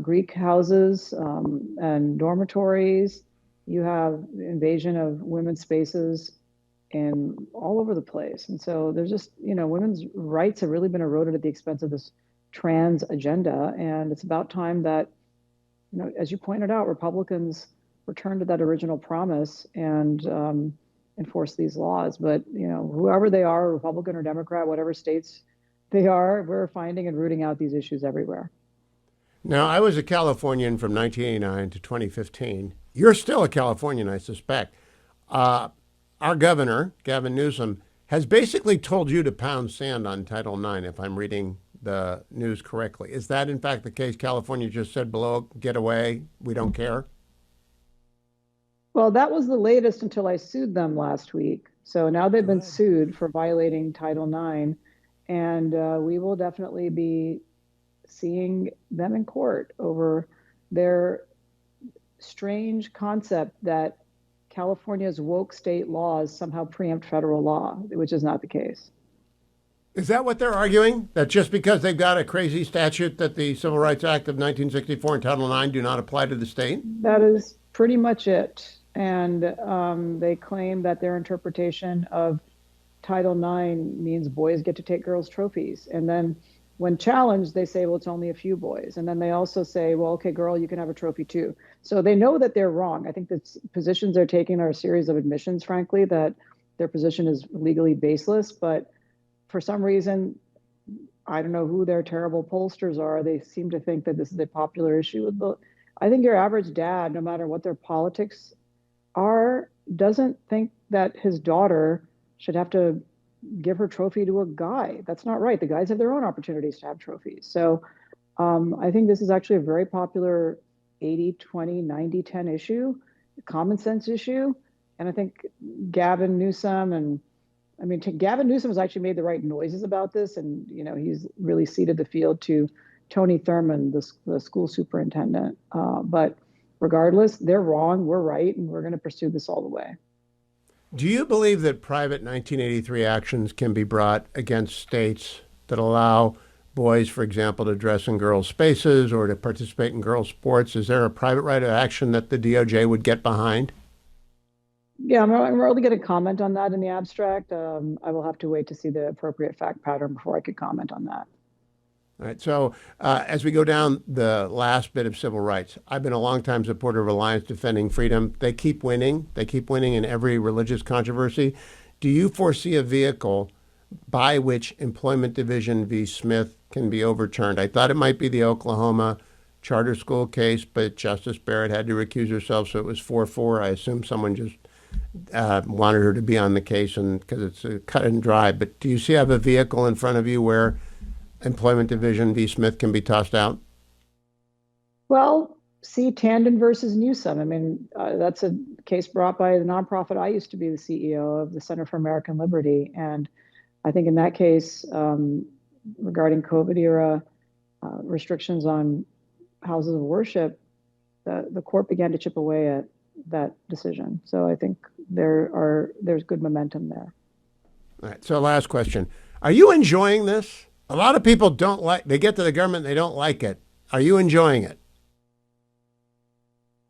Greek houses and dormitories. You have invasion of women's spaces in all over the place. And so there's just, women's rights have really been eroded at the expense of this trans agenda. And it's about time that, as you pointed out, Republicans return to that original promise and enforce these laws. But, whoever they are, Republican or Democrat, whatever states they are, we're finding and rooting out these issues everywhere. Now, I was a Californian from 1989 to 2015. You're still a Californian, I suspect. Our governor, Gavin Newsom, has basically told you to pound sand on Title IX, if I'm reading the news correctly. Is that, in fact, the case? California just said below, get away, we don't care? Well, that was the latest until I sued them last week. So now they've been sued for violating Title IX, and we will definitely be seeing them in court over their strange concept that California's woke state laws somehow preempt federal law, which is not the case. Is that what they're arguing? That just because they've got a crazy statute that the Civil Rights Act of 1964 and Title IX do not apply to the state? That is pretty much it. And they claim that their interpretation of Title IX means boys get to take girls' trophies. And then when challenged, they say, well, it's only a few boys. And then they also say, well, okay, girl, you can have a trophy too. So they know that they're wrong. I think the positions they're taking are a series of admissions, frankly, that their position is legally baseless. But for some reason, I don't know who their terrible pollsters are. They seem to think that this is a popular issue. I think your average dad, no matter what their politics are, doesn't think that his daughter should have to give her trophy to a guy. That's not right. The guys have their own opportunities to have trophies. So I think this is actually a very popular 80, 20, 90, 10 issue, a common sense issue. And I think Gavin Newsom Gavin Newsom has actually made the right noises about this. And, he's really ceded the field to Tony Thurmond, the school superintendent. But regardless, they're wrong, we're right, and we're going to pursue this all the way. Do you believe that private 1983 actions can be brought against states that allow boys, for example, to dress in girls' spaces or to participate in girls' sports? Is there a private right of action that the DOJ would get behind? Yeah, I'm really going to comment on that in the abstract. I will have to wait to see the appropriate fact pattern before I could comment on that. All right. So as we go down the last bit of civil rights, I've been a longtime supporter of Alliance Defending Freedom. They keep winning. They keep winning in every religious controversy. Do you foresee a vehicle by which Employment Division v. Smith can be overturned? I thought it might be the Oklahoma charter school case, but Justice Barrett had to recuse herself, so it was 4-4. I assume someone just wanted her to be on the case and because it's a cut and dry. But do you have a vehicle in front of you where Employment Division v. Smith can be tossed out? Well, see Tandon versus Newsom. That's a case brought by the nonprofit I used to be the CEO of, the Center for American Liberty. And I think in that case, regarding COVID era restrictions on houses of worship, the court began to chip away at that decision. So I think there's good momentum there. All right. So last question. Are you enjoying this? A lot of people they get to the government, they don't like it. Are you enjoying it?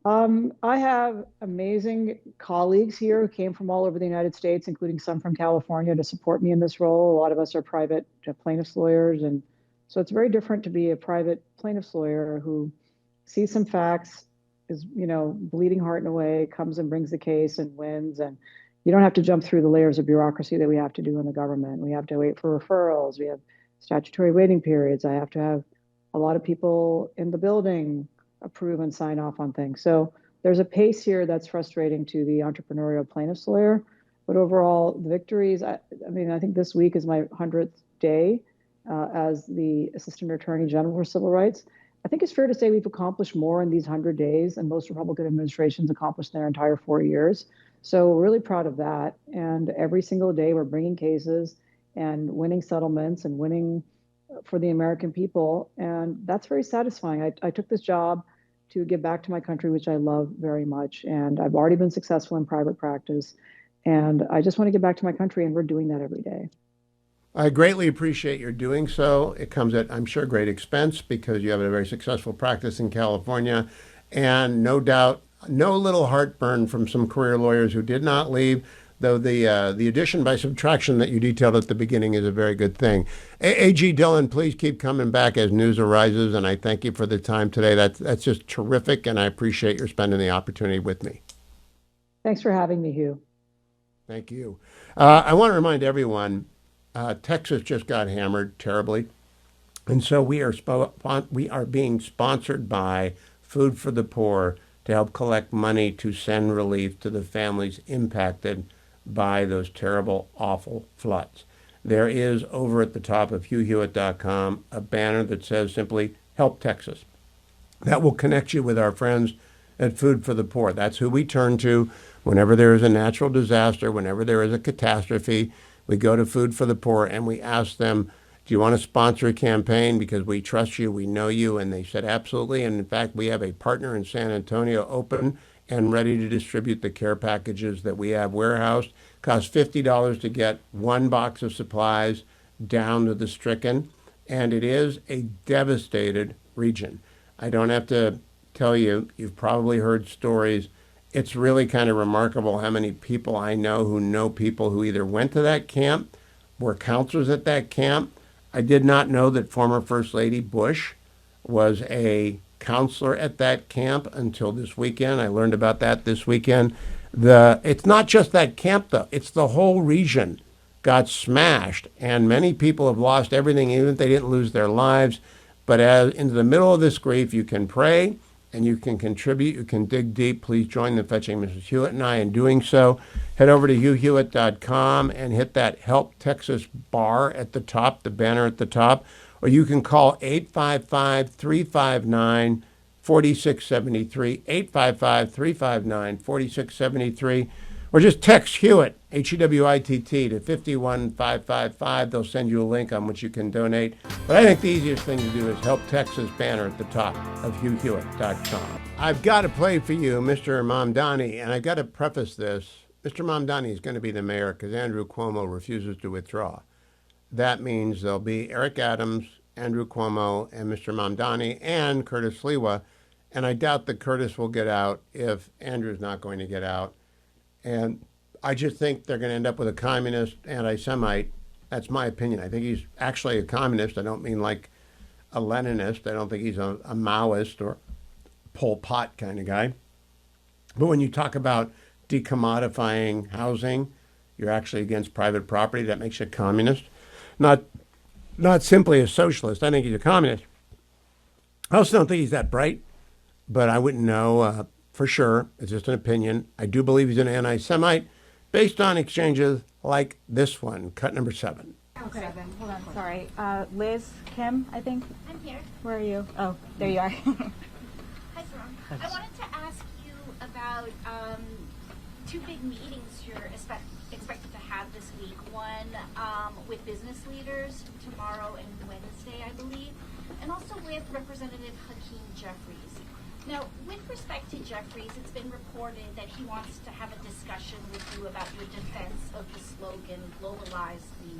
I have amazing colleagues here who came from all over the United States, including some from California, to support me in this role. A lot of us are private plaintiffs lawyers, and so it's very different to be a private plaintiffs lawyer who sees some facts, is bleeding heart in a way, comes and brings the case and wins, and you don't have to jump through the layers of bureaucracy that we have to do in the government. We have to wait for referrals. We have statutory waiting periods. I have to have a lot of people in the building approve and sign off on things. So there's a pace here that's frustrating to the entrepreneurial plaintiff's lawyer. But overall, the victories, I think this week is my 100th day as the Assistant Attorney General for Civil Rights. I think it's fair to say we've accomplished more in these 100 days than most Republican administrations accomplished in their entire 4 years. So we're really proud of that. And every single day we're bringing cases and winning settlements and winning for the American people. And that's very satisfying. I took this job to give back to my country, which I love very much. And I've already been successful in private practice. And I just want to give back to my country, and we're doing that every day. I greatly appreciate your doing so. It comes at, I'm sure, great expense because you have a very successful practice in California. And no doubt, no little heartburn from some career lawyers who did not leave, though the addition by subtraction that you detailed at the beginning is a very good thing. A.G. Dillon, please keep coming back as news arises, and I thank you for the time today. That's just terrific, and I appreciate your spending the opportunity with me. Thanks for having me, Hugh. Thank you. I want to remind everyone, Texas just got hammered terribly, and so we are being sponsored by Food for the Poor to help collect money to send relief to the families impacted by those terrible, awful floods. There is over at the top of HughHewitt.com a banner that says simply, Help Texas. That will connect you with our friends at Food for the Poor. That's who we turn to whenever there is a natural disaster, whenever there is a catastrophe. We go to Food for the Poor and we ask them, do you want to sponsor a campaign because we trust you, we know you? And they said, absolutely. And in fact, we have a partner in San Antonio open and ready to distribute the care packages that we have warehoused. Costs $50 to get one box of supplies down to the stricken. And it is a devastated region. I don't have to tell you, you've probably heard stories. It's really kind of remarkable how many people I know people who either went to that camp, were counselors at that camp. I did not know that former First Lady Bush was a counselor at that camp until this weekend. I learned about that this weekend. It's not just that camp, though. It's the whole region got smashed, and many people have lost everything, even if they didn't lose their lives. But as into the middle of this grief, you can pray and you can contribute. You can dig deep. Please join the Fetching Mrs. Hewitt and I in doing so. Head over to HughHewitt.com and hit that Help Texas bar at the top, the banner at the top. Or you can call 855-359-4673, 855-359-4673, or just text Hewitt, H-E-W-I-T-T, to 51555. They'll send you a link on which you can donate. But I think the easiest thing to do is Help Texas banner at the top of HughHewitt.com. I've got to play for you Mr. Mamdani, and I've got to preface this. Mr. Mamdani is going to be the mayor because Andrew Cuomo refuses to withdraw. That means there'll be Eric Adams, Andrew Cuomo, and Mr. Mamdani, and Curtis Sliwa. And I doubt that Curtis will get out if Andrew's not going to get out. And I just think they're going to end up with a communist, anti-Semite. That's my opinion. I think he's actually a communist. I don't mean like a Leninist. I don't think he's a Maoist or Pol Pot kind of guy. But when you talk about decommodifying housing, you're actually against private property. That makes you a communist. Not simply a socialist. I think he's a communist. I also don't think he's that bright, but I wouldn't know for sure. It's just an opinion. I do believe he's an anti-Semite based on exchanges like this one, cut number 7. Okay, hold on, sorry. Liz, Kim, I think? I'm here. Where are you? Oh, there you are. Hi, Sarah. I wanted to ask you about 2 big meetings you're expected to have this week. One with business leaders tomorrow and Wednesday, I believe, and also with Representative Hakeem Jeffries. Now, with respect to Jeffries, it's been reported that he wants to have a discussion with you about your defense of the slogan, globalize the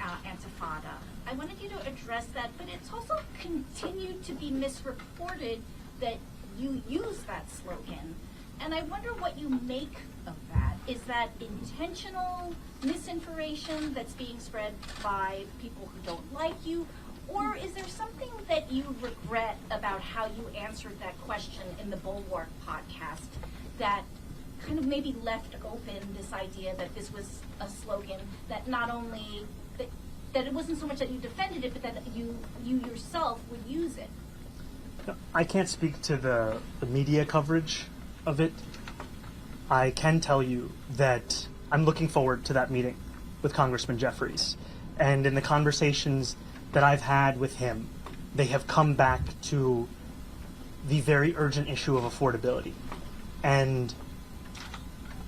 Antifada. I wanted you to address that, but it's also continued to be misreported that you use that slogan. And I wonder what you make of that. Is that intentional misinformation that's being spread by people who don't like you? Or is there something that you regret about how you answered that question in the Bulwark podcast that kind of maybe left open this idea that this was a slogan that not only, that it wasn't so much that you defended it, but that you yourself would use it? I can't speak to the media coverage of it. I can tell you that I'm looking forward to that meeting with Congressman Jeffries. And in the conversations that I've had with him, they have come back to the very urgent issue of affordability and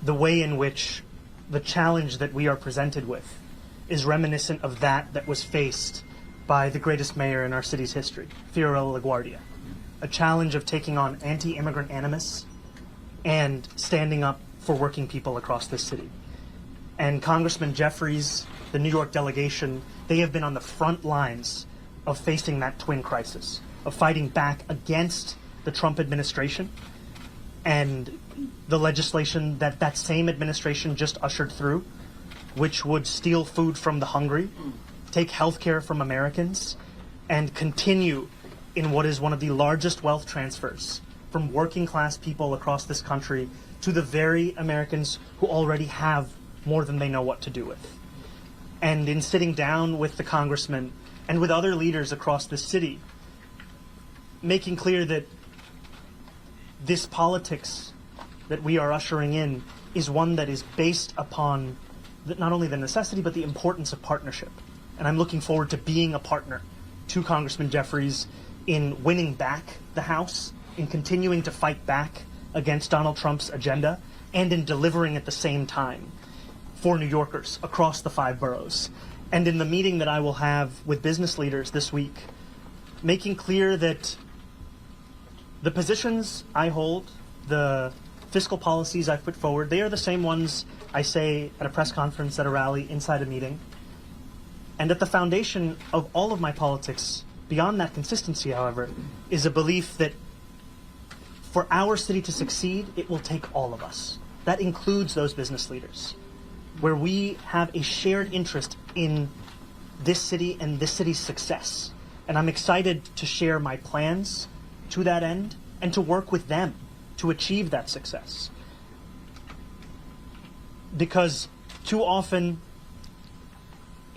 the way in which the challenge that we are presented with is reminiscent of that was faced by the greatest mayor in our city's history, Fiorello LaGuardia. A challenge of taking on anti-immigrant animus and standing up for working people across this city. And Congressman Jeffries, the New York delegation, they have been on the front lines of facing that twin crisis, of fighting back against the Trump administration and the legislation that same administration just ushered through, which would steal food from the hungry, take health care from Americans, and continue in what is one of the largest wealth transfers from working class people across this country to the very Americans who already have more than they know what to do with. And in sitting down with the congressman and with other leaders across the city, making clear that this politics that we are ushering in is one that is based upon not only the necessity but the importance of partnership. And I'm looking forward to being a partner to Congressman Jeffries in winning back the House, in continuing to fight back against Donald Trump's agenda, and in delivering at the same time for New Yorkers across the 5 boroughs. And in the meeting that I will have with business leaders this week, making clear that the positions I hold, the fiscal policies I've put forward, they are the same ones I say at a press conference, at a rally, inside a meeting. And at the foundation of all of my politics, beyond that consistency, however, is a belief that for our city to succeed, it will take all of us. That includes those business leaders, where we have a shared interest in this city and this city's success. And I'm excited to share my plans to that end and to work with them to achieve that success. Because too often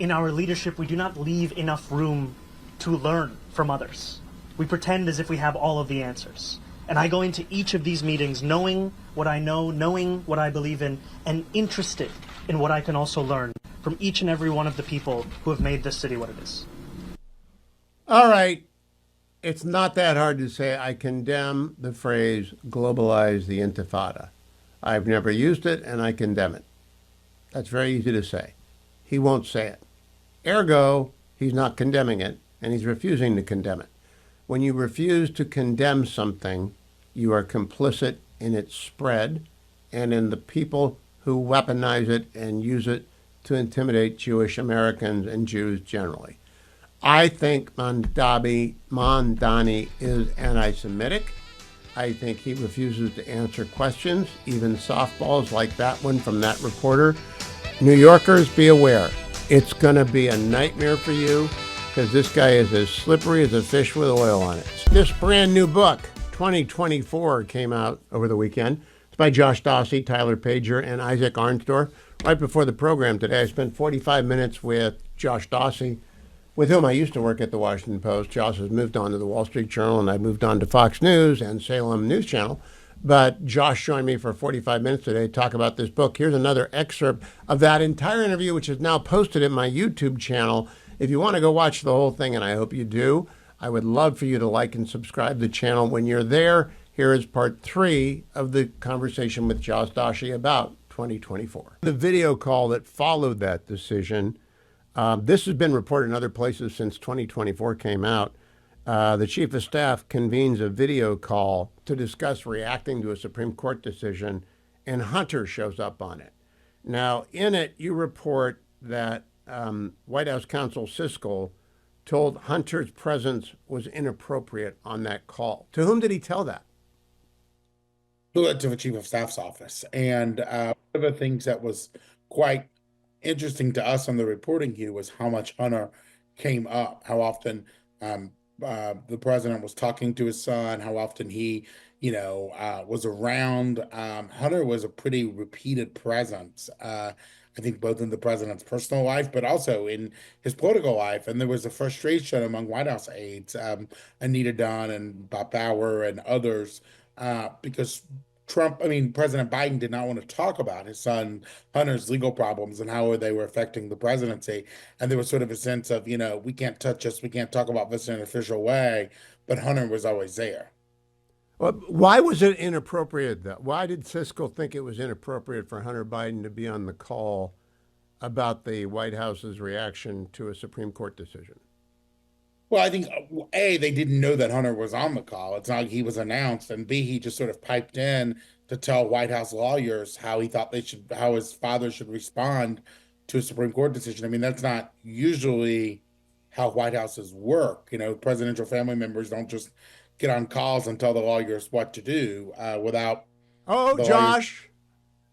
in our leadership, we do not leave enough room to learn from others. We pretend as if we have all of the answers. And I go into each of these meetings knowing what I know, knowing what I believe in, and interested in what I can also learn from each and every one of the people who have made this city what it is. All right. It's not that hard to say I condemn the phrase globalize the intifada. I've never used it, and I condemn it. That's very easy to say. He won't say it. Ergo, he's not condemning it, and he's refusing to condemn it. When you refuse to condemn something, you are complicit in its spread and in the people who weaponize it and use it to intimidate Jewish Americans and Jews generally. I think Mamdani is anti-Semitic. I think he refuses to answer questions, even softballs like that one from that reporter. New Yorkers, be aware. It's going to be a nightmare for you because this guy is as slippery as a fish with oil on it. This brand new book, 2024, came out over the weekend. It's by Josh Dawsey, Tyler Pager, and Isaac Arnsdorf. Right before the program today, I spent 45 minutes with Josh Dawsey, with whom I used to work at the Washington Post. Josh has moved on to the Wall Street Journal, and I moved on to Fox News and Salem News Channel. But Josh joined me for 45 minutes today to talk about this book. Here's another excerpt of that entire interview, which is now posted in my YouTube channel. If you want to go watch the whole thing, and I hope you do, I would love for you to like and subscribe to the channel. When you're there, here is part 3 of the conversation with Josh Dawsey about 2024. The video call that followed that decision, this has been reported in other places since 2024 came out. The chief of staff convenes a video call to discuss reacting to a Supreme Court decision, and Hunter shows up on it. Now, in it, you report that White House counsel Siskel told Hunter's presence was inappropriate on that call. To whom did he tell that? who led to the chief of staff's office. And one of the things that was quite interesting to us on the reporting, Hugh, was how much Hunter came up, how often the president was talking to his son, how often he, was around. Hunter was a pretty repeated presence. I think both in the president's personal life, but also in his political life. And there was a frustration among White House aides, Anita Dunn and Bob Bauer and others, because President Biden did not want to talk about his son Hunter's legal problems and how they were affecting the presidency. And there was sort of a sense of, we can't touch this, we can't talk about this in an official way, but Hunter was always there. Well, why was it inappropriate, though? Why did Siskel think it was inappropriate for Hunter Biden to be on the call about the White House's reaction to a Supreme Court decision? Well, I think A, they didn't know that Hunter was on the call. It's not like he was announced, and B, he just sort of piped in to tell White House lawyers how he thought how his father should respond to a Supreme Court decision. I mean, that's not usually how White Houses work. Presidential family members don't just get on calls and tell the lawyers what to do without. Oh,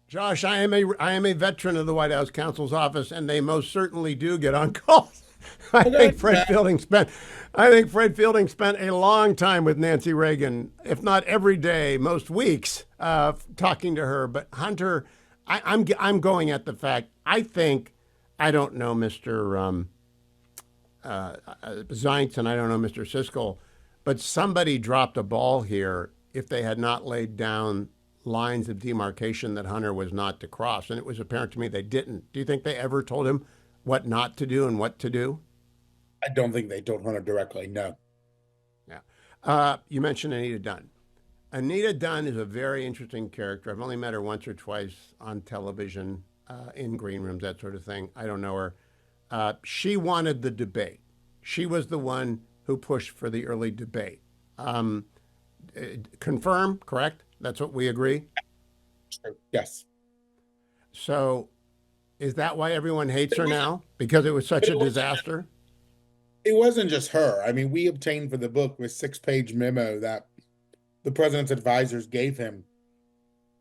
Josh, I am a veteran of the White House counsel's office, and they most certainly do get on calls. I think Fred Fielding spent a long time with Nancy Reagan, if not every day, most weeks, talking to her. But Hunter, I'm going at the fact. I don't know Mr. Zients, and I don't know Mr. Siskel, but somebody dropped a ball here if they had not laid down lines of demarcation that Hunter was not to cross. And it was apparent to me they didn't. Do you think they ever told him what not to do and what to do? I don't think they told Hunter directly, no. Yeah. You mentioned Anita Dunn. Anita Dunn is a very interesting character. I've only met her once or twice on television, in green rooms, that sort of thing. I don't know her. She wanted the debate. She was the one who pushed for the early debate. Confirm, correct? That's what we agree? Yes. So is that why everyone hates her now? Because it was such a disaster? It wasn't just her. I mean, we obtained for the book this 6-page memo that the president's advisors gave him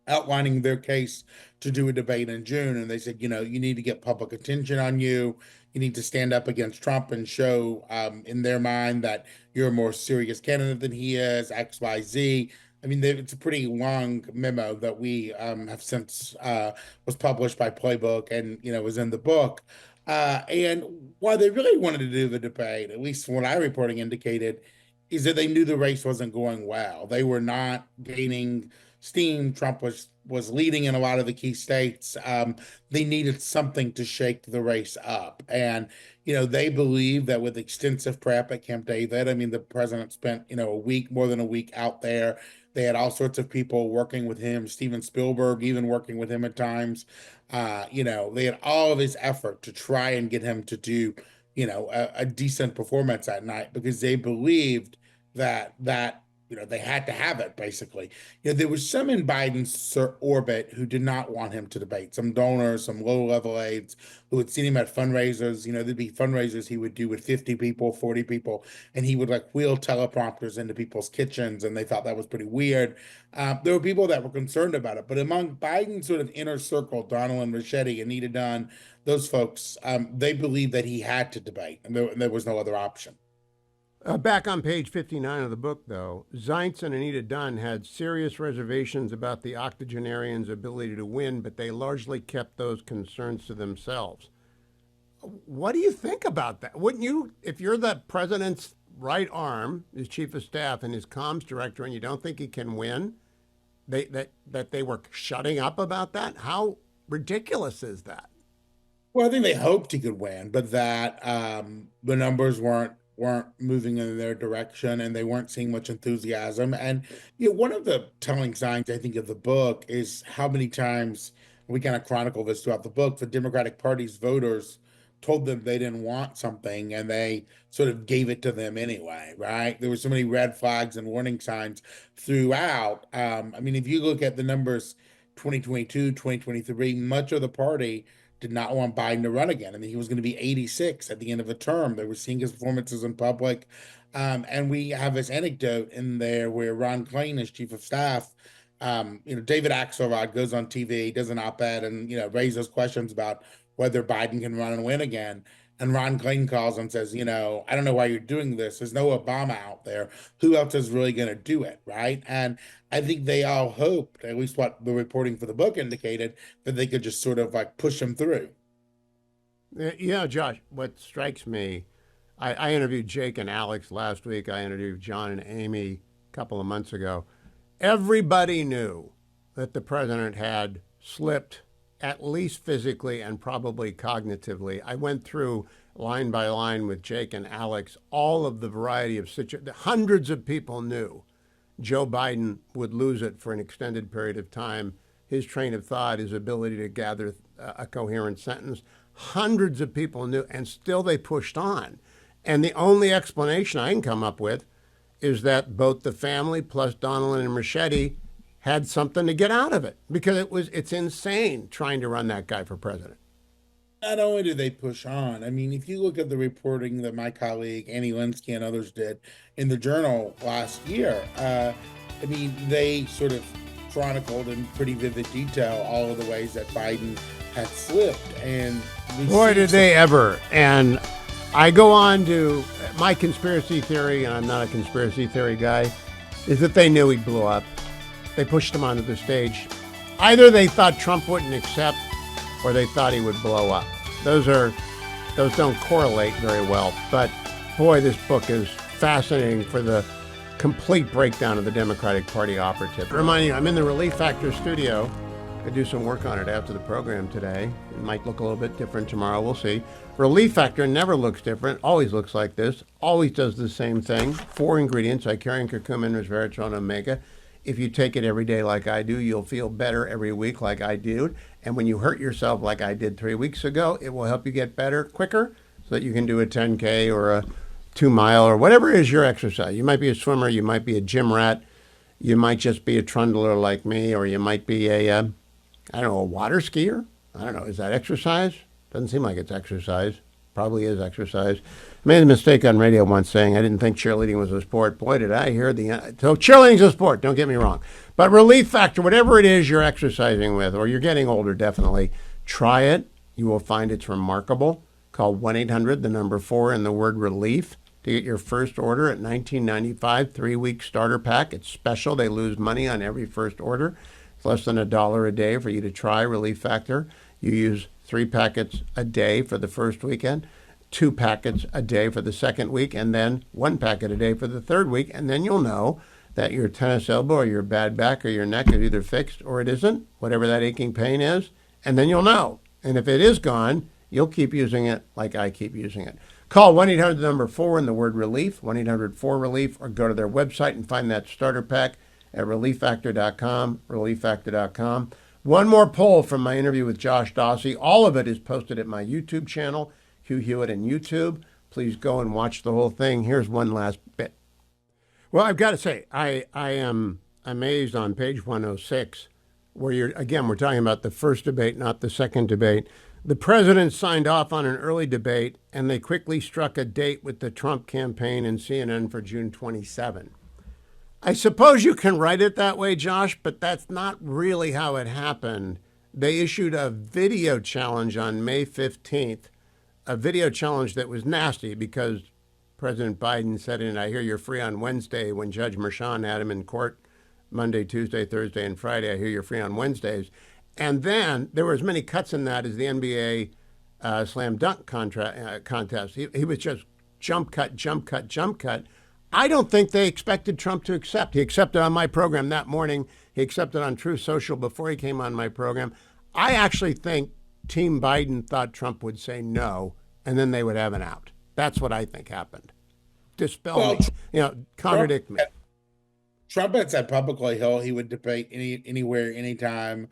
outlining their case to do a debate in June. And they said, you need to get public attention on you. You need to stand up against Trump and show in their mind that you're a more serious candidate than he is, X, Y, Z. I mean, it's a pretty long memo that we have since was published by Playbook and, was in the book. And why they really wanted to do the debate, at least what our reporting indicated, is that they knew the race wasn't going well. They were not gaining steam. Trump was leading in a lot of the key states. They needed something to shake the race up. And, they believe that with extensive prep at Camp David, the president spent, more than a week out there. They had all sorts of people working with him, Steven Spielberg even working with him at times. They had all of this effort to try and get him to do, a decent performance that night because they believed that they had to have it, basically. There was some in Biden's orbit who did not want him to debate. Some donors, some low-level aides who had seen him at fundraisers. There'd be fundraisers he would do with 50 people, 40 people, and he would wheel teleprompters into people's kitchens, and they thought that was pretty weird. There were people that were concerned about it, but among Biden's sort of inner circle, Donald and Recision, Anita Dunn, those folks, they believed that he had to debate, and there was no other option. Back on page 59 of the book, though, Zients and Anita Dunn had serious reservations about the octogenarian's ability to win, but they largely kept those concerns to themselves. What do you think about that? Wouldn't you, if you're the president's right arm, his chief of staff, and his comms director, and you don't think he can win, that they were shutting up about that? How ridiculous is that? Well, I think they hoped he could win, but that the numbers weren't moving in their direction and they weren't seeing much enthusiasm. And one of the telling signs, I think, of the book is how many times we kind of chronicle this throughout the book. The Democratic Party's voters told them they didn't want something and they sort of gave it to them anyway, right? There were so many red flags and warning signs throughout. If you look at the numbers 2022, 2023, much of the party did not want Biden to run again. He was going to be 86 at the end of the term. They were seeing his performances in public. And we have this anecdote in there where Ron Klain, as chief of staff, David Axelrod goes on TV, does an op-ed, and raises questions about whether Biden can run and win again. And Ron Klain calls and says, I don't know why you're doing this. There's no Obama out there. Who else is really going to do it, right? And I think they all hoped, at least what the reporting for the book indicated, that they could just sort of like push him through. Josh, what strikes me, I interviewed Jake and Alex last week. I interviewed John and Amy a couple of months ago. Everybody knew that the president had slipped, at least physically and probably cognitively. I went through line by line with Jake and Alex all of the variety of situations. Hundreds of people knew Joe Biden would lose it for an extended period of time. His train of thought, his ability to gather a coherent sentence. Hundreds of people knew, and still they pushed on. And the only explanation I can come up with is that both the family plus Donald and Machete had something to get out of it, because it's insane trying to run that guy for president. Not only do they push on, I mean, if you look at the reporting that my colleague Annie Linsky and others did in the Journal last year, they sort of chronicled in pretty vivid detail all of the ways that Biden had slipped. And boy, did they ever. And I go on to my conspiracy theory, and I'm not a conspiracy theory guy, is that they knew he'd blow up. They pushed him onto the stage. Either they thought Trump wouldn't accept, or they thought he would blow up. Those don't correlate very well. But boy, this book is fascinating for the complete breakdown of the Democratic Party operative. Remind you, I'm in the Relief Factor studio. I do some work on it after the program today. It might look a little bit different tomorrow. We'll see. Relief Factor never looks different. Always looks like this. Always does the same thing. 4 ingredients: icarian, curcumin, resveratrol, and omega. If you take it every day like I do, you'll feel better every week like I do. And when you hurt yourself like I did 3 weeks ago, it will help you get better quicker so that you can do a 10K or a 2-mile or whatever is your exercise. You might be a swimmer. You might be a gym rat. You might just be a trundler like me, or you might be a water skier. I don't know. Is that exercise? Doesn't seem like it's exercise. Probably is exercise. I made a mistake on radio once saying I didn't think cheerleading was a sport. Boy, did I hear so cheerleading's a sport, don't get me wrong. But Relief Factor, whatever it is you're exercising with, or you're getting older, definitely, try it. You will find it's remarkable. Call 1-800, the number 4, and the word relief to get your first order at $19.95, 3-week starter pack. It's special. They lose money on every first order. It's less than $1 a day for you to try Relief Factor. You use 3 packets a day for the first weekend, 2 packets a day for the second week, and then 1 packet a day for the third week. And then you'll know that your tennis elbow or your bad back or your neck is either fixed or it isn't, whatever that aching pain is. And then you'll know. And if it is gone, you'll keep using it like I keep using it. Call 1-800, the number 4, and the word relief, 1-800-4RELIEF, or go to their website and find that starter pack at relieffactor.com, relieffactor.com. One more poll from my interview with Josh Dawsey. All of it is posted at my YouTube channel, Hugh Hewitt on YouTube. Please go and watch the whole thing. Here's one last bit. Well, I've got to say, I am amazed on page 106, where we're talking about the first debate, not the second debate. The president signed off on an early debate, and they quickly struck a date with the Trump campaign and CNN for June 27. I suppose you can write it that way, Josh, but that's not really how it happened. They issued a video challenge on May 15th, a video challenge that was nasty because President Biden said, and I hear you're free on Wednesday, when Judge Merchan had him in court Monday, Tuesday, Thursday, and Friday. I hear you're free on Wednesdays. And then there were as many cuts in that as the NBA slam dunk contest. He was just jump cut, jump cut, jump cut. I don't think they expected Trump to accept. He accepted on my program that morning. He accepted on Truth Social before he came on my program. I actually think Team Biden thought Trump would say no, and then they would have an out. That's what I think happened. Dispel me, contradict me. Trump had said publicly he would debate anywhere, anytime,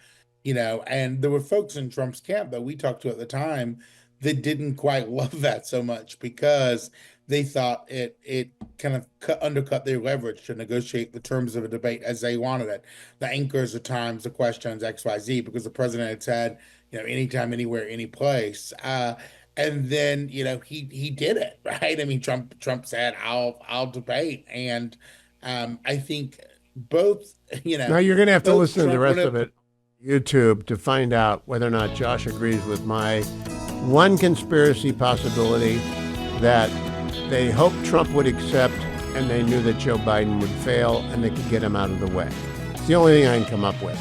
and there were folks in Trump's camp that we talked to at the time that didn't quite love that so much because they thought it kind of undercut their leverage to negotiate the terms of a debate as they wanted it. The anchors, the times, the questions, XYZ, because the president had said, anytime, anywhere, any place. And then, he did it, right? I mean, Trump said, I'll debate. And I think both, you know. Now you're going to have to both listen to the Trump rest of it, YouTube, to find out whether or not Josh agrees with my one conspiracy possibility that they hoped Trump would accept and they knew that Joe Biden would fail and they could get him out of the way. It's the only thing I can come up with.